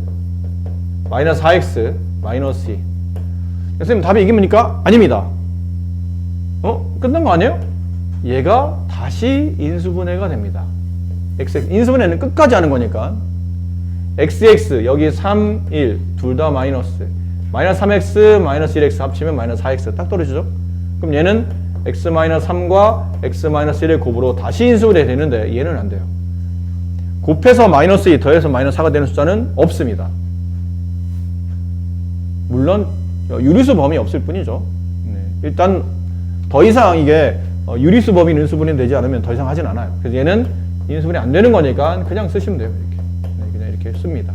마이너스 4x 마이너스 2 선생님 답이 이깁니까? 아닙니다. 끝난 거 아니에요? 얘가 다시 인수분해가 됩니다. XX 인수분해는 끝까지 하는 거니까 XX 여기 3, 1 둘 다 마이너스 마이너스 3x 마이너스 1x 합치면 마이너스 4x 딱 떨어지죠? 그럼 얘는 x 마이너스 3과 x 마이너스 1의 곱으로 다시 인수분해 되는데 얘는 안 돼요. 곱해서 마이너스 2 더해서 마이너스 4가 되는 숫자는 없습니다. 물론 유리수 범위 없을 뿐이죠. 네. 일단 더 이상 이게 유리수 범위 인수분해 되지 않으면 더 이상 하진 않아요. 그래서 얘는 인수분해 안 되는 거니까 그냥 쓰시면 돼요. 이렇게. 네, 그냥 이렇게 씁니다.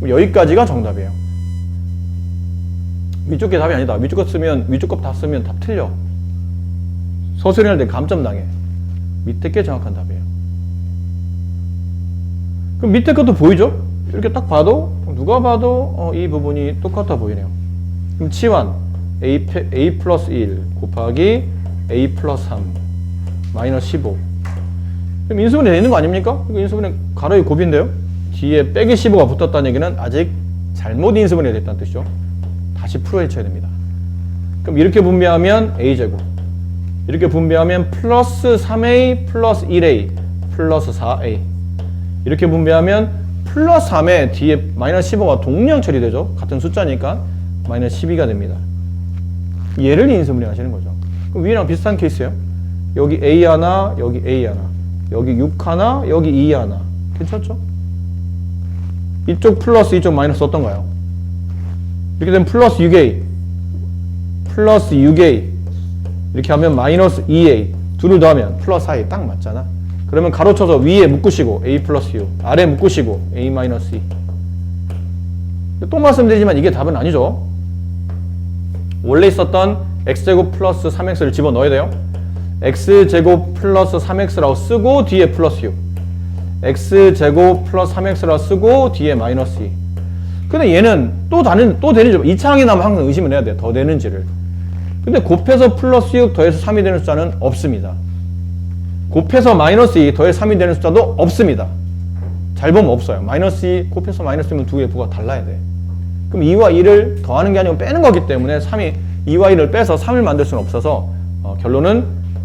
여기까지가 정답이에요. 위쪽 게 답이 아니다. 위쪽 거 다 쓰면 답 틀려. 서술이 할 때 감점 당해. 밑에 게 정확한 답이에요. 그럼 밑에 것도 보이죠? 이렇게 딱 봐도 누가 봐도 이 부분이 똑같아 보이네요. 그럼 치환 a 플러스 1 곱하기 a 플러스 3 마이너스 15. 그럼 인수분해 되는 거 아닙니까? 인수분해 가로의 곱인데요. 뒤에 빼기 15가 붙었다는 얘기는 아직 잘못 인수분해 됐다는 뜻이죠. 다시 풀어헤쳐야 됩니다. 그럼 이렇게 분배하면 a제곱, 이렇게 분배하면 플러스 3a 플러스 1a 플러스 4a, 이렇게 분배하면 플러스 3에 뒤에 마이너스 15가 동량 처리되죠. 같은 숫자니까 마이너스 12가 됩니다. 얘를 인수분해 하시는 거죠. 그럼 위랑 비슷한 케이스예요. 여기 a 하나, 여기 a 하나, 여기 6 하나, 여기 2 하나. 괜찮죠? 이쪽 플러스 이쪽 마이너스 어떤가요? 이렇게 되면 플러스 6a 플러스 6a 이렇게 하면 마이너스 2a 둘을 더하면 플러스 4a 딱 맞잖아. 그러면 가로쳐서 위에 묶으시고 a 플러스 6 아래 묶으시고 a 마이너스 2. 또 말씀드리지만 이게 답은 아니죠. 원래 있었던 x제곱 플러스 3x를 집어넣어야 돼요. x제곱 플러스 3x라고 쓰고 뒤에 플러스 6, x제곱 플러스 3x라고 쓰고 뒤에 마이너스 2. 근데 얘는 또 되는지 2차항이 나면 항상 의심을 해야 돼요. 더 되는지를. 근데 곱해서 플러스 6 더해서 3이 되는 숫자는 없습니다. 곱해서 마이너스 2 더해서 3이 되는 숫자도 없습니다. 잘 보면 없어요. 마이너스 2 곱해서 마이너스 2면 두 개의 부가 달라야 돼. 그럼 2와 2를 더하는 게 아니고 빼는 거기 때문에 2와 2를 빼서 3을 만들 수는 없어서 결론은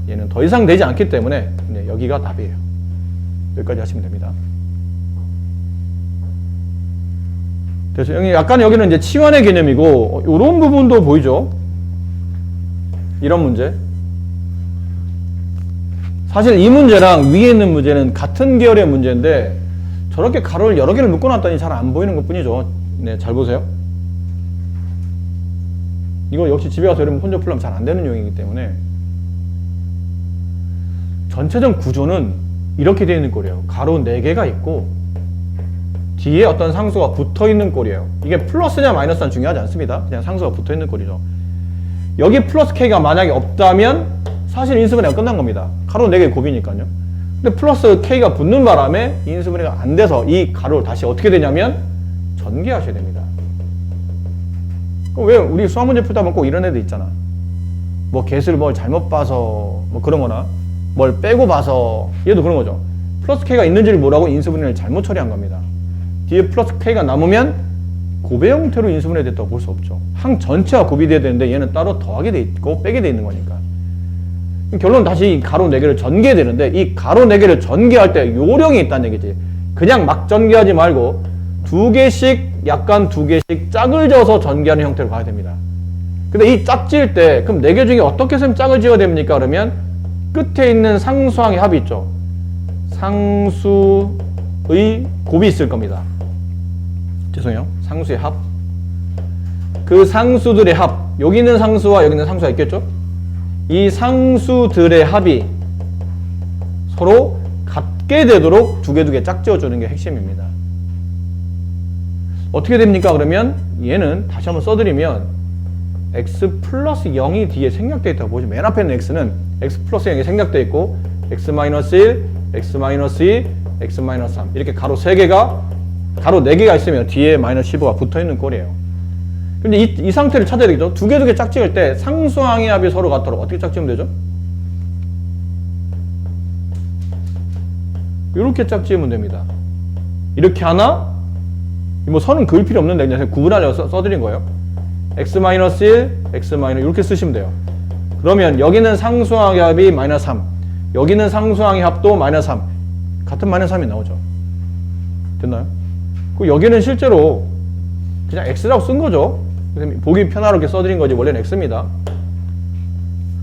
얘는 더 이상 되지 않기 때문에 여기가 답이에요. 여기까지 하시면 됩니다. 그래서 약간 여기는 이제 치환의 개념이고 이런 부분도 보이죠? 이런 문제. 사실 이 문제랑 위에 있는 문제는 같은 계열의 문제인데 저렇게 가로를 여러 개를 묶어놨더니 잘 안 보이는 것 뿐이죠. 네, 잘 보세요. 이거 역시 집에 가서 여러분 혼자 풀려면 잘 안 되는 용이기 때문에 전체적 구조는 이렇게 되어 있는 꼴이에요. 가로 4개가 있고 뒤에 어떤 상수가 붙어 있는 꼴이에요. 이게 플러스냐 마이너스냐 중요하지 않습니다. 그냥 상수가 붙어 있는 꼴이죠. 여기 플러스 k가 만약에 없다면 사실 인수분해가 끝난 겁니다. 가로 4개의 곱이니까요. 근데 플러스 k가 붙는 바람에 인수분해가 안 돼서 이 가로를 다시 어떻게 되냐면 전개하셔야 됩니다. 왜 우리 수학 문제 풀다 보면 꼭 이런 애들 있잖아. 뭐 개수를 뭘 잘못 봐서 뭐 그런 거나 뭘 빼고 봐서 얘도 그런 거죠. 플러스 k가 있는지를 모르고 인수분해를 잘못 처리한 겁니다. 뒤에 플러스 k가 남으면 곱의 형태로 인수분해 됐다고 볼 수 없죠. 항 전체가 곱이 돼야 되는데 얘는 따로 더하게 돼 있고 빼게 돼 있는 거니까. 결론은 다시 이 가로 4개를 전개되는데 이 가로 4개를 전개할 때 요령이 있다는 얘기지. 그냥 막 전개하지 말고 2개씩 약간 2개씩 짝을 지어서 전개하는 형태로 가야 됩니다. 근데 이 짝 지을 때 그럼 4개 중에 어떻게 해서 짝을 지어야 됩니까? 그러면 끝에 있는 상수항의 합이 있죠. 상수의 곱이 있을 겁니다. 죄송해요. 상수의 합. 그 상수들의 합. 여기 있는 상수와 여기 있는 상수가 있겠죠? 이 상수들의 합이 서로 같게 되도록 두 개 짝 지어주는 게 핵심입니다. 어떻게 됩니까? 그러면 얘는 다시 한번 써드리면 x 플러스 0이 뒤에 생략되어 있다고 보죠. 맨 앞에 있는 x는 x 플러스 0이 생략되어 있고 x 마이너스 1, x 마이너스 2, x 마이너스 3 이렇게 가로 3개가 가로 4개가 있으면 뒤에 마이너스 15가 붙어있는 꼴이에요. 근데 이 상태를 찾아야 되겠죠. 두 개 짝 찍을 때 상수항의 합이 서로 같도록 어떻게 짝 찍으면 되죠? 이렇게 짝 찍으면 됩니다. 이렇게 하나? 뭐 선은 그을 필요 없는데 그냥 구분하려고 써드린 거예요. x-1, x- 이렇게 쓰시면 돼요. 그러면 여기는 상수항의 합이 마이너스 3, 여기는 상수항의 합도 마이너스 3. 같은 마이너스 3이 나오죠. 됐나요? 그리고 여기는 실제로 그냥 x라고 쓴 거죠. 보기 편하게 써드린 거지 원래는 x입니다.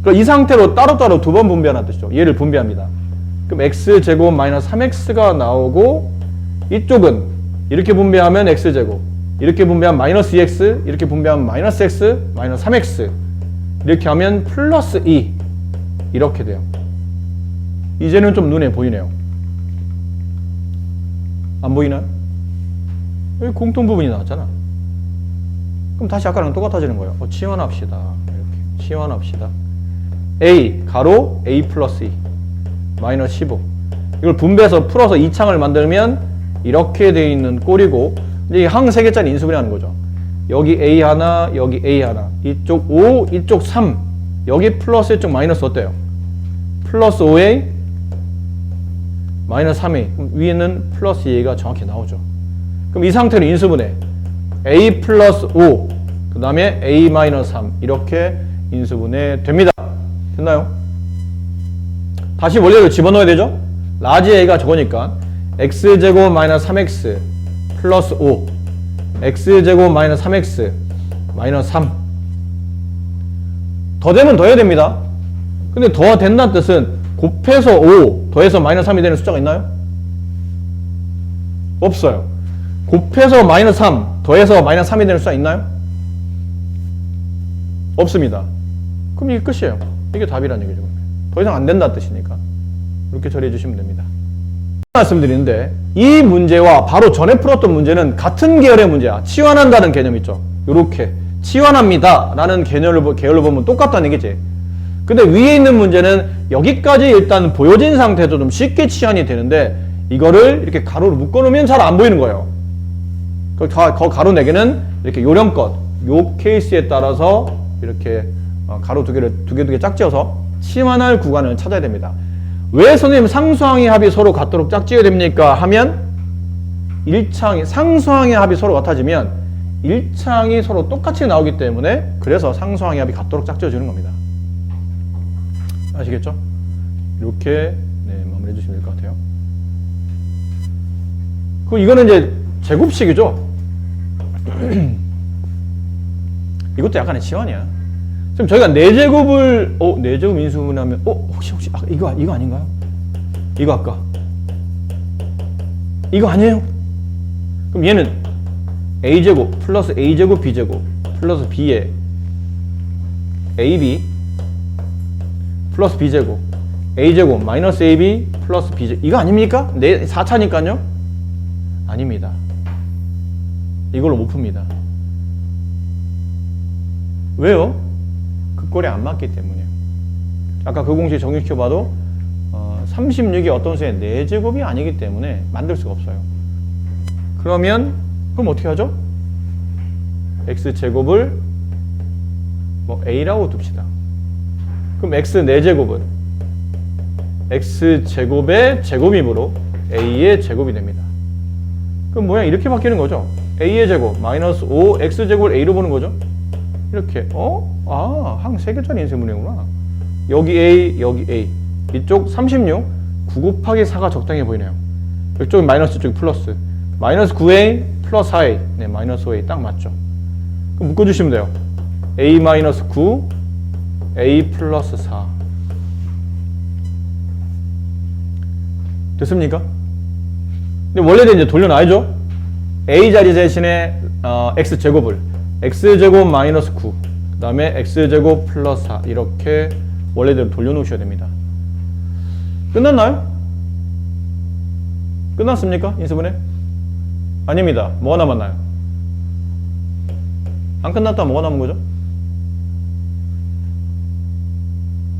그럼 이 상태로 따로따로 두 번 분배하는 뜻이죠. 얘를 분배합니다. 그럼 x제곱 마이너스 3x가 나오고 이쪽은 이렇게 분배하면 x제곱, 이렇게 분배하면 마이너스 2x, 이렇게 분배하면 마이너스 x, 마이너스 3x 이렇게 하면 플러스 2 이렇게 돼요. 이제는 좀 눈에 보이네요. 안 보이나요? 여기 공통 부분이 나왔잖아. 그럼 다시 아까랑 똑같아지는 거예요. 치환합시다. 이렇게 치환합시다. A 가로 A 플러스 2 마이너스 15. 이걸 분배해서 풀어서 2창을 만들면 이렇게 돼 있는 꼴이고, 이제 항 3개짜리 인수분해하는 거죠. 여기 A 하나, 여기 A 하나, 이쪽 5, 이쪽 3, 여기 플러스 이쪽 마이너스 어때요? 플러스 5A 마이너스 3A. 그럼 위에는 플러스 2A가 정확히 나오죠. 그럼 이 상태로 인수분해 A 플러스 5, 그 다음에 A 마이너스 3 이렇게 인수분해 됩니다. 됐나요? 다시 원래로 집어넣어야 되죠? 라지 A가 저거니까 X제곱 마이너스 3X 플러스 5, X제곱 마이너스 3X 마이너스 3. 더 되면 더 해야 됩니다. 근데 더 된다는 뜻은 곱해서 5 더해서 마이너스 3이 되는 숫자가 있나요? 없어요. 곱해서 마이너스 3 더해서 마이너스 3이 되는 숫자 있나요? 없습니다. 그럼 이게 끝이에요. 이게 답이라는 얘기죠. 더 이상 안 된다는 뜻이니까 이렇게 처리해 주시면 됩니다. 말씀드리는데 이 문제와 바로 전에 풀었던 문제는 같은 계열의 문제야. 치환한다는 개념 있죠. 이렇게 치환합니다 라는 계열로 보면 똑같다는 얘기지. 근데 위에 있는 문제는 여기까지 일단 보여진 상태도 좀 쉽게 치환이 되는데 이거를 이렇게 가로로 묶어놓으면 잘 안 보이는 거예요. 그 가로 4개는 이렇게 요령껏 요 케이스에 따라서 이렇게 가로 두 개 짝지어서 치환할 구간을 찾아야 됩니다. 왜 선생님 상수항의 합이 서로 같도록 짝지어야 됩니까? 하면 상수항의 합이 서로 같아지면 1창이 서로 똑같이 나오기 때문에 그래서 상수항의 합이 같도록 짝지어지는 겁니다. 아시겠죠? 이렇게 마무리해 주시면 될 것 같아요. 그리고 이거는 이제 제곱식이죠. 이것도 약간의 치환이야. 지금 저희가 4제곱을 4제곱 인수분해하면 혹시 이거 아닌가요? 이거 아까 이거 아니에요? 그럼 얘는 a제곱 플러스 a제곱 b제곱 플러스 b에 ab 플러스 b제곱 a제곱 마이너스 ab 플러스 b제곱 이거 아닙니까? 4차니까요? 아닙니다. 이걸로 못 풉니다. 왜요? 그 꼴이 안 맞기 때문이에요. 아까 그 공식 정리시켜봐도 36이 어떤 수의 4제곱이 아니기 때문에 만들 수가 없어요. 그럼 어떻게 하죠? x제곱을 a라고 둡시다. 그럼 x 4제곱은 x제곱의 제곱이므로 a의 제곱이 됩니다. 그럼 모양이 이렇게 바뀌는 거죠. a의 제곱 마이너스 5 x제곱을 a로 보는 거죠. 이렇게 항 3개짜리 인수분해구나. 여기 a 여기 a 이쪽 36 9 곱하기 4가 적당해 보이네요. 이쪽이 마이너스 이쪽이 플러스 마이너스 9a 플러스 4a 마이너스 5a 딱 맞죠. 그럼 묶어주시면 돼요. a 마이너스 9 a 플러스 4 됐습니까? 근데 원래대로 이제 돌려놔야죠. a 자리 대신에 x제곱을 x제곱 마이너스 9 그 다음에 x제곱 플러스 4 이렇게 원래대로 돌려놓으셔야 됩니다. 끝났나요? 끝났습니까? 인수분해? 아닙니다. 뭐가 남았나요? 안 끝났다면 뭐가 남은 거죠?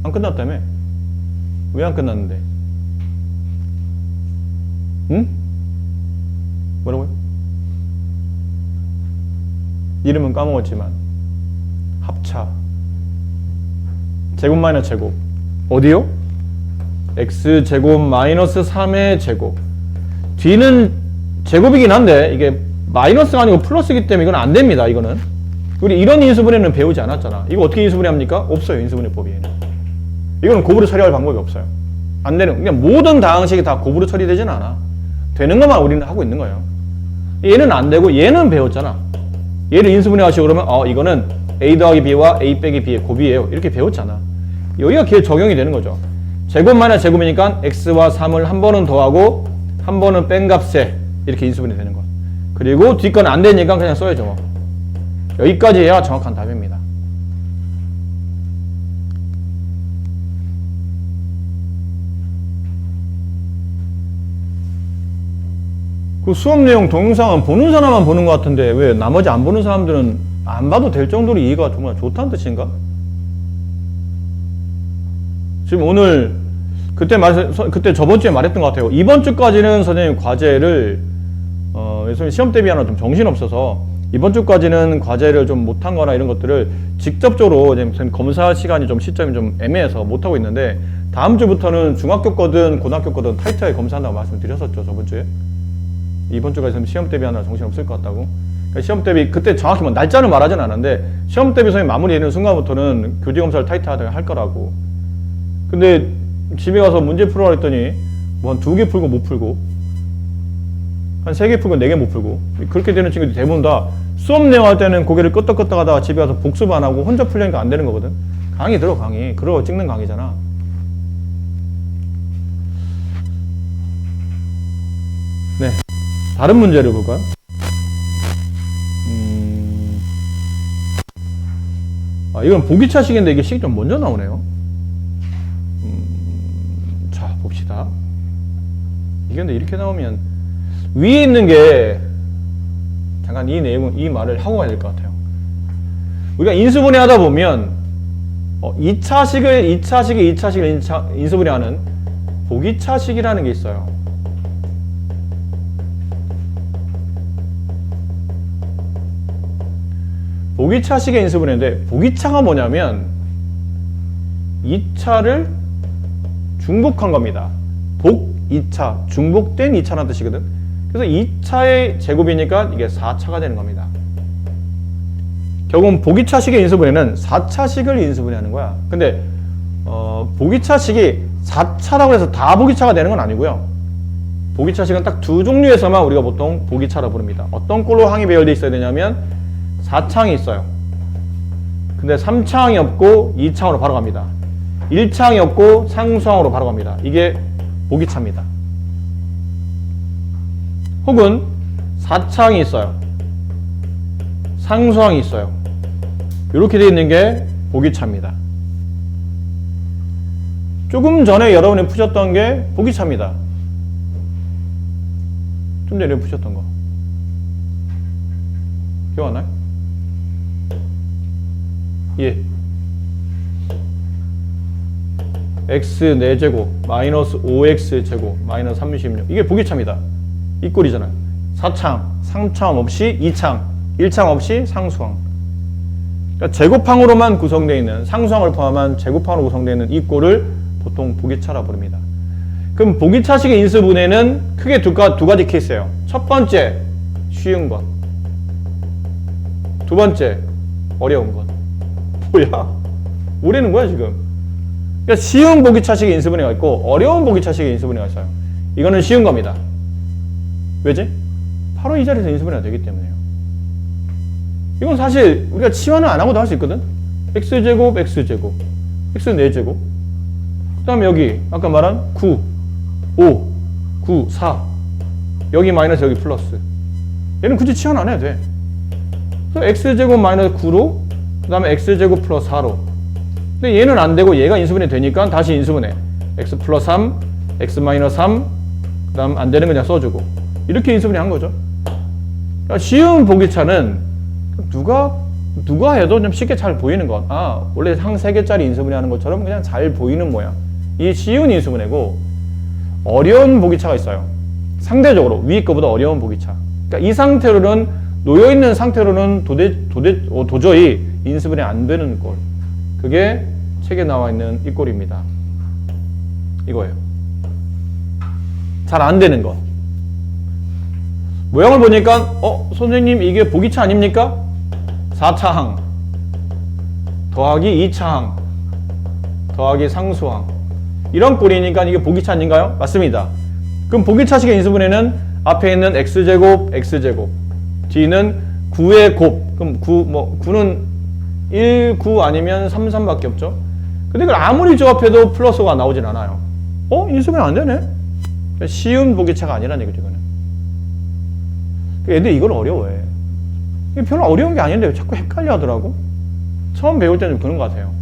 안 끝났다며? 왜 안 끝났는데? 응? 뭐라고요? 이름은 까먹었지만 합차 제곱 마이너스 제곱 어디요? x제곱 마이너스 3의 제곱 뒤는 제곱이긴 한데 이게 마이너스가 아니고 플러스이기 때문에 이건 안 됩니다. 이거는 우리 이런 인수분해는 배우지 않았잖아. 이거 어떻게 인수분해 합니까? 없어요. 인수분해법에는 이거는 곱으로 처리할 방법이 없어요. 안 되는 그냥 모든 다항식이 다 곱으로 처리되지는 않아. 되는 것만 우리는 하고 있는 거예요. 얘는 안 되고 얘는 배웠잖아. 얘를 인수분해 하시고 그러면 이거는 a 더하기 b와 a 빼기 b의 곱이에요. 이렇게 배웠잖아. 여기가 걔 적용이 되는 거죠. 제곱 마이너스 제곱이니까 x와 3을 한 번은 더하고 한 번은 뺀 값에 이렇게 인수분해 되는 거. 그리고 뒷건 안 되니까 그냥 써야죠. 뭐. 여기까지 해야 정확한 답입니다. 그 수업 내용 동영상은 보는 사람만 보는 것 같은데 왜 나머지 안 보는 사람들은 안 봐도 될 정도로 이해가 정말 좋다는 뜻인가? 지금 오늘 그때 저번 주에 말했던 것 같아요. 이번 주까지는 선생님 과제를 선생님 시험 대비하느라 좀 정신없어서 이번 주까지는 과제를 좀 못한 거나 이런 것들을 직접적으로 지금 검사 시간이 좀 시점이 좀 애매해서 못하고 있는데 다음 주부터는 중학교 거든 고등학교 거든 타이트하게 검사한다고 말씀드렸었죠, 저번 주에. 이번 주까지 시험 대비하느라 정신없을 것 같다고. 그러니까 시험 대비 그때 정확히 뭐 날짜는 말하진 않았는데 시험 대비 선생님 마무리되는 순간부터는 교재 검사를 타이트하게 할 거라고. 근데 집에 가서 문제 풀어라 했더니 뭐 한 2개 풀고 못 풀고 한 3개 풀고 4개 못 풀고 그렇게 되는 친구들이 대부분 다 수업 내용 할 때는 고개를 끄덕끄덕 하다가 집에 가서 복습 안 하고 혼자 풀려니까 안 되는 거거든. 강의 들어, 강의. 그러고 찍는 강의잖아. 네, 다른 문제를 볼까요? 이건 보기차식인데 이게 식이 좀 먼저 나오네요. 자, 봅시다. 이게 근데 이렇게 나오면 위에 있는 게 잠깐 이 내용은 이 말을 하고 가야 될 것 같아요. 우리가 인수분해 하다 보면 2차식을 인수분해하는 보기차식이라는 게 있어요. 보기차식의 인수분해인데 보기차가 뭐냐면 2차를 중복한 겁니다. 복 2차, 중복된 2차라는 뜻이거든. 그래서 2차의 제곱이니까 이게 4차가 되는 겁니다. 결국은 보기차식의 인수분해는 4차식을 인수분해하는 거야. 근데 보기차식이 4차라고 해서 다 보기차가 되는 건 아니고요. 보기차식은 딱 2종류에서만 우리가 보통 보기차라고 부릅니다. 어떤 꼴로 항이 배열되어 있어야 되냐면 4창이 있어요. 근데 3창이 없고 2창으로 바로 갑니다. 1창이 없고 상수항으로 바로 갑니다. 이게 보기차입니다. 혹은 4창이 있어요. 상수항이 있어요. 이렇게 되어 있는 게 보기차입니다. 조금 전에 여러분이 푸셨던 게 보기차입니다. 좀 전에 푸셨던 거. 기억 안 나요? 예. x 4제곱 마이너스 5x제곱 마이너스 36 이게 보기차입니다. 이 꼴이잖아요. 4창, 3창 없이 2창, 1창 없이 상수항. 그러니까 제곱항으로만 구성되어 있는 상수항을 포함한 제곱항으로 구성되어 있는 이 꼴을 보통 보기차라 부릅니다. 그럼 보기차식의 인수분해는 크게 두 가지 케이스예요. 첫 번째, 쉬운 것. 두 번째, 어려운 것. 뭐야? 뭐라는 거야 지금? 그러니까 쉬운 보기차식의 인수분해가 있고 어려운 보기차식의 인수분해가 있어요. 이거는 쉬운 겁니다. 왜지? 바로 이 자리에서 인수분해가 되기 때문에요. 이건 사실 우리가 치환을 안 하고도 할 수 있거든? x제곱, x제곱, x 4제곱 그 다음에 여기 아까 말한 9, 5, 9, 4 여기 마이너스 여기 플러스 얘는 굳이 치환 안 해도 돼. 그래서 x제곱 마이너스 9로 그 다음에 x제곱 플러스 4로 근데 얘는 안 되고 얘가 인수분해 되니까 다시 인수분해 x 플러스 3, x 마이너스 3 그 다음 안 되는 거 그냥 써주고 이렇게 인수분해 한 거죠. 그러니까 쉬운 보기차는 누가 해도 좀 쉽게 잘 보이는 것. 원래 항 3개짜리 인수분해 하는 것처럼 그냥 잘 보이는 모양. 이게 쉬운 인수분해고 어려운 보기차가 있어요. 상대적으로 위에 거보다 어려운 보기차. 그러니까 이 상태로는 놓여있는 상태로는 도저히 인수분해 안 되는 꼴. 그게 책에 나와 있는 이 꼴입니다. 이거예요. 잘 안 되는 거. 모양을 보니까 선생님 이게 보기차 아닙니까? 4차항 더하기 2차항 더하기 상수항 이런 꼴이니까 이게 보기차 아닌가요? 맞습니다. 그럼 보기차식의 인수분해는 앞에 있는 x제곱 x제곱 뒤는 9의 곱 그럼 9는 1, 9 아니면 3, 3밖에 없죠. 근데 이걸 아무리 조합해도 플러스가 나오진 않아요. 인수분해 안 되네? 쉬운 보기차가 아니라는 얘기죠. 이거는. 애들이 이걸 어려워해. 이게 별로 어려운 게 아닌데 왜 자꾸 헷갈려 하더라고. 처음 배울 때는 좀 그런 것 같아요.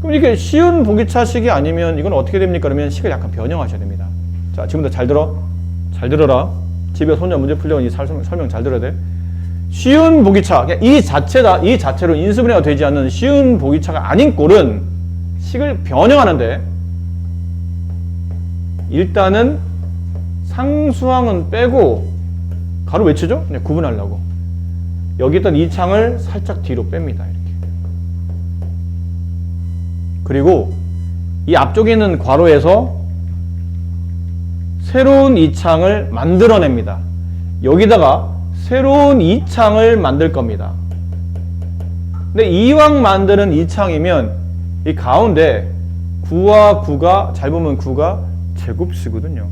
그럼 이게 쉬운 보기차식이 아니면 이건 어떻게 됩니까? 그러면 식을 약간 변형하셔야 됩니다. 자, 지금부터 잘 들어라. 집에서 혼자 문제 풀려면 이 설명 잘 들어야 돼. 쉬운 보기차, 그냥 이 자체다, 이 자체로 인수분해가 되지 않는 쉬운 보기차가 아닌 꼴은 식을 변형하는데 일단은 상수항은 빼고 가로 외치죠? 그냥 구분하려고 여기 있던 이 창을 살짝 뒤로 뺍니다. 이렇게. 그리고 이 앞쪽에 있는 괄호에서 새로운 이 창을 만들어냅니다. 여기다가 새로운 이 창을 만들 겁니다. 근데 이왕 만드는 이 창이면 이 가운데 9와 9가 잘 보면 9가 제곱수거든요.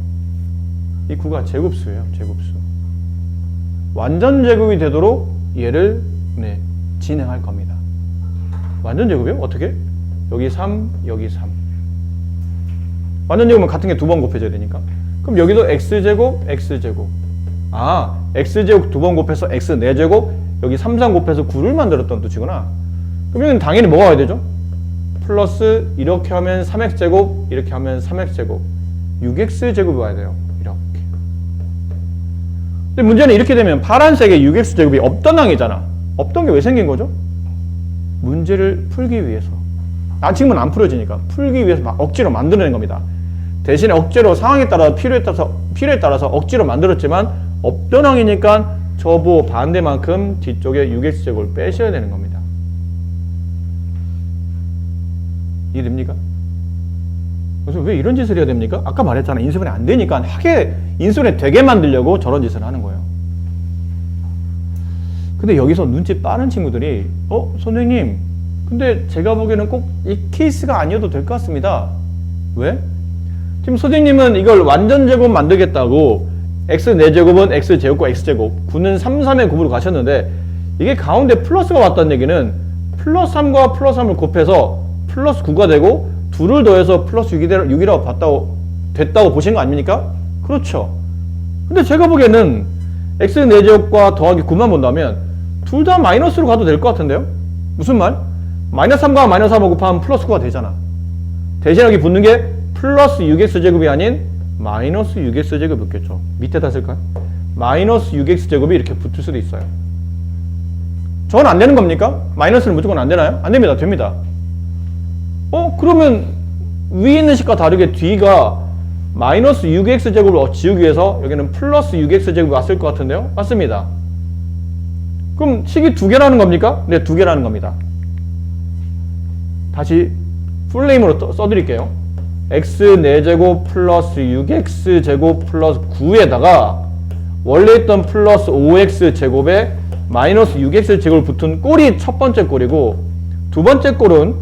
이 9가 제곱수예요. 제곱수. 완전 제곱이 되도록 얘를 진행할 겁니다. 완전 제곱이요? 어떻게? 여기 3, 여기 3. 완전 제곱은 같은 게 두 번 곱해져야 되니까. 그럼 여기도 x제곱, x제곱. 아, x제곱 두 번 곱해서 x 4제곱, 여기 3, 3 곱해서 9를 만들었던 뜻이구나. 그럼 여기는 당연히 뭐가 와야 되죠? 플러스 이렇게 하면 3x제곱, 이렇게 하면 3x제곱, 6x제곱이 와야 돼요. 이렇게. 근데 문제는 이렇게 되면 파란색에 6x제곱이 없던 항이잖아. 없던 게 왜 생긴 거죠? 문제를 풀기 위해서. 지금은 안 풀어지니까 풀기 위해서 막 억지로 만들어낸 겁니다. 대신에 억지로 상황에 따라 필요에 따라서 억지로 만들었지만 없던 항이니까 저보 반대만큼 뒤쪽에 6x제곱을 빼셔야 되는 겁니다. 이해됩니까? 그래서 왜 이런 짓을 해야 됩니까? 아까 말했잖아. 인수분해 안 되니까 인수분해 되게 만들려고 저런 짓을 하는 거예요. 근데 여기서 눈치 빠른 친구들이 선생님 근데 제가 보기에는 꼭 이 케이스가 아니어도 될 것 같습니다. 왜? 지금 선생님은 이걸 완전 제곱 만들겠다고 x 4제곱은 x제곱과 x제곱 9는 3, 3의 9으로 가셨는데 이게 가운데 플러스가 왔다는 얘기는 플러스 3과 플러스 3을 곱해서 플러스 9가 되고 2를 더해서 플러스 6이라고 됐다고 보신 거 아닙니까? 그렇죠. 근데 제가 보기에는 x 4제곱과 더하기 9만 본다면 둘 다 마이너스로 가도 될 것 같은데요? 무슨 말? 마이너스 3과 마이너스 3을 곱하면 플러스 9가 되잖아. 대신 여기 붙는 게 플러스 6x제곱이 아닌 마이너스 6x제곱이 붙겠죠. 밑에다 쓸까요? 마이너스 6x제곱이 이렇게 붙을 수도 있어요. 저건 안 되는 겁니까? 마이너스는 무조건 안 되나요? 안 됩니다. 됩니다. 그러면 위에 있는 식과 다르게 뒤가 마이너스 6x제곱을 지우기 위해서 여기는 플러스 6x제곱이 왔을 것 같은데요? 맞습니다. 그럼 식이 두 개라는 겁니까? 네, 두 개라는 겁니다. 다시 풀네임으로 써드릴게요. x 4제곱 플러스 6x제곱 플러스 9에다가 원래 있던 플러스 5x제곱에 마이너스 6x제곱을 붙은 꼴이 첫 번째 꼴이고 두 번째 꼴은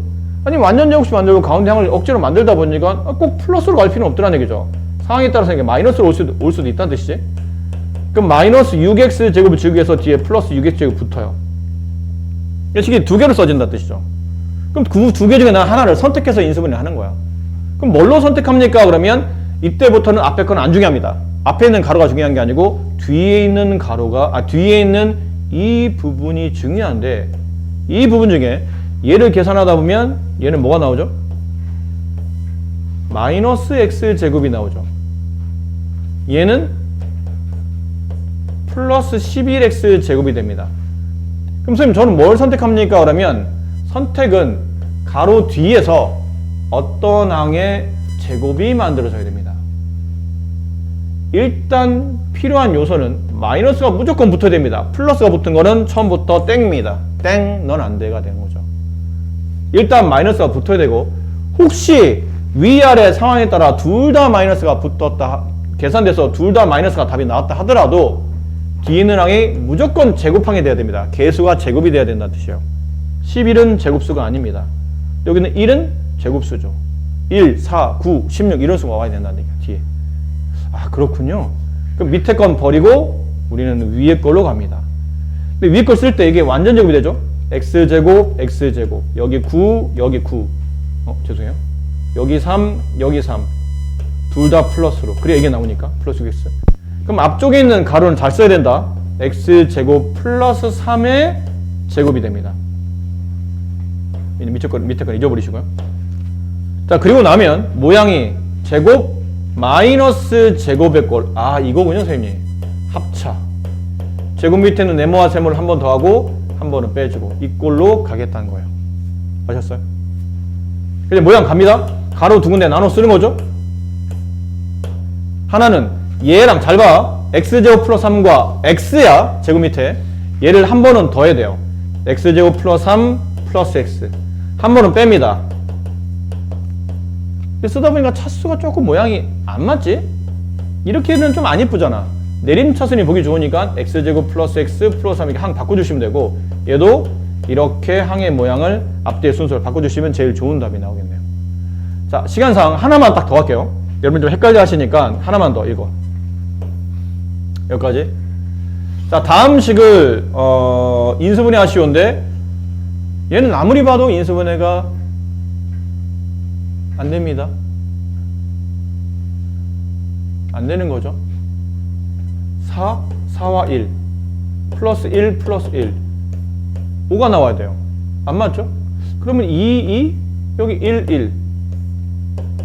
완전 제곱식 만들고 가운데 항을 억지로 만들다 보니까 꼭 플러스로 갈 필요는 없더라는 얘기죠. 상황에 따라서 이게 마이너스로 올 수도 있다는 뜻이지. 그럼 마이너스 6x제곱을 지우기 위해서 뒤에 플러스 6x제곱이 붙어요. 이 식이 두 개로 써진다는 뜻이죠. 그럼 그 두 개 중에 나 하나를 선택해서 인수분해 하는 거야. 그럼 뭘로 선택합니까? 그러면 이때부터는 앞에 건 안 중요합니다. 앞에 있는 가로가 중요한 게 아니고 뒤에 있는 뒤에 있는 이 부분이 중요한데 이 부분 중에 얘를 계산하다 보면 얘는 뭐가 나오죠? 마이너스 x제곱이 나오죠. 얘는 플러스 11x제곱이 됩니다. 그럼 선생님 저는 뭘 선택합니까? 그러면 선택은 가로 뒤에서 어떤 항의 제곱이 만들어져야 됩니다. 일단 필요한 요소는 마이너스가 무조건 붙어야 됩니다. 플러스가 붙은 거는 처음부터 땡입니다. 땡, 넌 안 돼가 되는 거죠. 일단 마이너스가 붙어야 되고 혹시 위아래 상황에 따라 둘 다 마이너스가 붙었다 계산돼서 둘 다 마이너스가 답이 나왔다 하더라도 뒤에 있는 항이 무조건 제곱항이 돼야 됩니다. 개수가 제곱이 돼야 된다는 뜻이에요. 11은 제곱수가 아닙니다. 여기는 1은 제곱수죠. 1, 4, 9, 16 이런 수가 와야 된다는 얘기야. 뒤에. 그렇군요. 그럼 밑에 건 버리고 우리는 위에 걸로 갑니다. 근데 위에 걸 쓸 때 이게 완전 제곱이 되죠. x제곱, x제곱. 여기 9, 여기 9. 죄송해요. 여기 3, 여기 3. 둘 다 플러스로. 그래 이게 나오니까 플러스 x. 그럼 앞쪽에 있는 가로는 잘 써야 된다. x제곱 플러스 3의 제곱이 됩니다. 밑에 건 잊어버리시고요. 자, 그리고 나면 모양이 제곱 마이너스 제곱의 꼴. 이거군요, 선생님. 합차. 제곱 밑에는 네모와 세모를 한 번 더하고 한 번은 빼주고 이 꼴로 가겠다는 거예요. 아셨어요? 이제 모양 갑니다. 가로 두 군데 나눠 쓰는 거죠. 하나는 얘랑 잘 봐. x제곱 플러스 3과 x야. 제곱 밑에 얘를 한 번은 더해야 돼요. x제곱 플러스 3 플러스 x 한 번은 뺍니다. 쓰다 보니까 차수가 조금 모양이 안 맞지? 이렇게는 좀 안 이쁘잖아. 내림차순이 보기 좋으니까 x제곱 플러스 x 플러스 3 이렇게 항 바꿔주시면 되고 얘도 이렇게 항의 모양을 앞뒤의 순서를 바꿔주시면 제일 좋은 답이 나오겠네요. 자, 시간상 하나만 딱 더 할게요. 여러분 좀 헷갈려 하시니까 하나만 더 읽어. 여기까지. 자, 다음 식을 인수분해 아쉬운데 얘는 아무리 봐도 인수분해가 안 됩니다. 안 되는 거죠. 4와 1 플러스 1 플러스 1 5가 나와야 돼요. 안 맞죠? 그러면 2 여기 1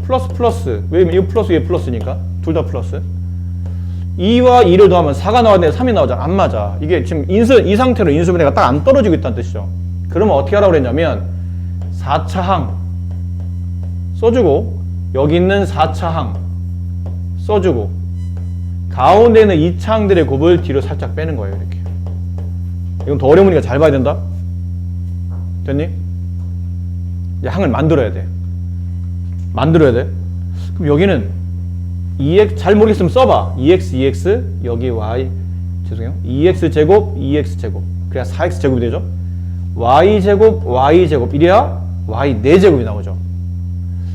플러스 플러스 왜냐면 이 플러스 얘 플러스니까 둘 다 플러스 2와 2를 더하면 4가 나와야 되는데 3이 나오잖아. 안 맞아. 이게 지금 이 상태로 인수분해가 딱 안 떨어지고 있다는 뜻이죠. 그러면 어떻게 하라고 그랬냐면 4차 항 써주고 여기 있는 4차 항 써주고 가운데 있는 2차 항들의 곱을 뒤로 살짝 빼는 거예요. 이렇게. 이건 더 어려우니까 잘 봐야 된다. 됐니? 이제 항을 만들어야 돼. 만들어야 돼. 그럼 여기는 2x 잘 모르겠으면 써봐. 2x 여기 y 죄송해요. 2x 제곱 2x 제곱 그래야 4x 제곱이 되죠. y 제곱 이래야 y 4제곱이 나오죠.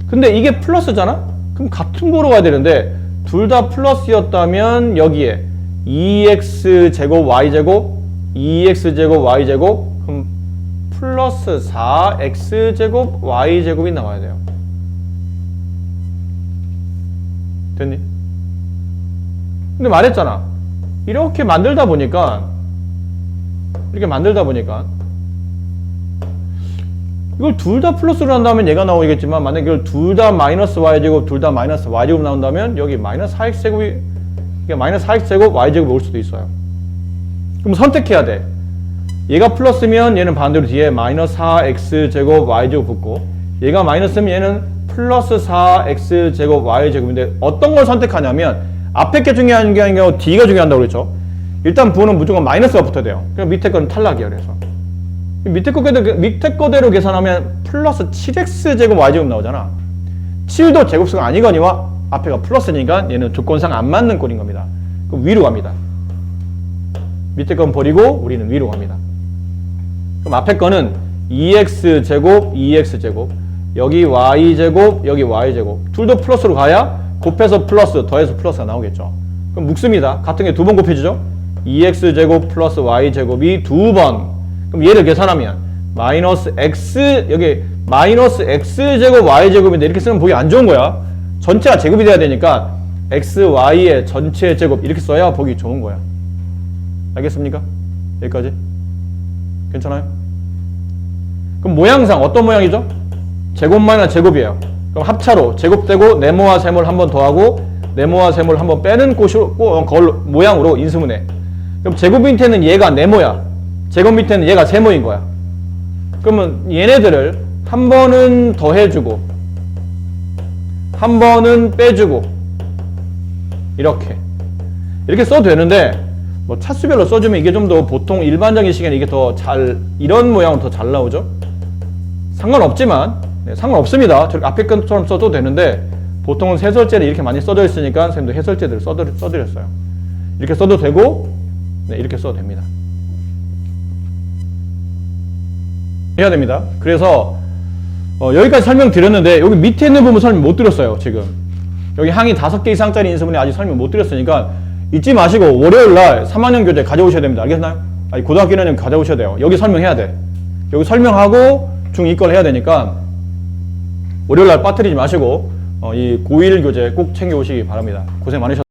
근데 이게 플러스잖아? 그럼 같은 거로 가야 되는데 둘 다 플러스였다면 여기에 2x 제곱 y 제곱 2x 제곱 y 제곱 그럼 플러스 4x 제곱 y 제곱이 나와야 돼요. 됐니? 근데 말했잖아. 이렇게 만들다 보니까 이걸 둘 다 플러스로 한다면 얘가 나오겠지만 만약에 이걸 둘 다 마이너스 y제곱 둘 다 마이너스 y제곱 나온다면 여기 마이너스 4x 제곱이 이게 마이너스 4x 제곱 y제곱이 올 수도 있어요. 그럼 선택해야 돼. 얘가 플러스면 얘는 반대로 뒤에 마이너스 4x 제곱 y제곱 붙고 얘가 마이너스면 얘는 플러스 4x 제곱 y제곱인데 어떤 걸 선택하냐면 앞에 게 중요한 게 아니고 D가 중요한다고 그랬죠. 일단 부호는 무조건 마이너스가 붙어야 돼요. 그럼 밑에 거는 탈락이에요. 그래서 밑에 거대로 계산하면 플러스 7x 제곱 y제곱 나오잖아. 7도 제곱수가 아니거니와 앞에가 플러스니까 얘는 조건상 안 맞는 꼴인 겁니다. 그럼 위로 갑니다. 밑에 건 버리고 우리는 위로 갑니다. 그럼 앞에 거는 2x 제곱 2x 제곱 여기 y제곱 여기 y제곱 둘도 플러스로 가야 곱해서 플러스 더해서 플러스가 나오겠죠. 그럼 묵습니다. 같은 게 두 번 곱해지죠. 2x 제곱 플러스 y제곱이 두 번. 그럼 얘를 계산하면 마이너스 x 여기 마이너스 x 제곱 y 제곱인데 이렇게 쓰면 보기 안 좋은 거야. 전체가 제곱이 돼야 되니까 x y의 전체 제곱 이렇게 써야 보기 좋은 거야. 알겠습니까? 여기까지 괜찮아요? 그럼 모양상 어떤 모양이죠? 제곱 마이너스 제곱이에요. 그럼 합차로 제곱되고 네모와 세모를 한 번 더하고 네모와 세모를 한 번 빼는 걸로 모양으로 인수분해. 그럼 제곱 밑에는 얘가 네모야. 제곱 밑에는 얘가 세모인 거야. 그러면 얘네들을 한 번은 더해주고 한 번은 빼주고 이렇게 써도 되는데 뭐 차수별로 써주면 이게 좀 더 보통 일반적인 시간에 이게 더 잘 이런 모양으로 더 잘 나오죠. 상관없지만 상관없습니다. 저렇게 앞에 것처럼 써도 되는데 보통은 해설제를 이렇게 많이 써져 있으니까 선생님도 해설제들을 써드렸어요. 이렇게 써도 되고 이렇게 써도 됩니다. 해야 됩니다. 그래서 여기까지 설명드렸는데 여기 밑에 있는 부분 설명 못 드렸어요. 지금 여기 항이 5개 이상짜리 인수분해 아직 설명 못 드렸으니까 잊지 마시고 월요일날 3학년 교재 가져오셔야 됩니다. 알겠나요? 아니 고등학교 1학년 가져오셔야 돼요. 여기 설명해야 돼. 여기 설명하고 중2 걸 해야 되니까 월요일날 빠뜨리지 마시고 이 고1 교재 꼭 챙겨오시기 바랍니다. 고생 많으셨습니다.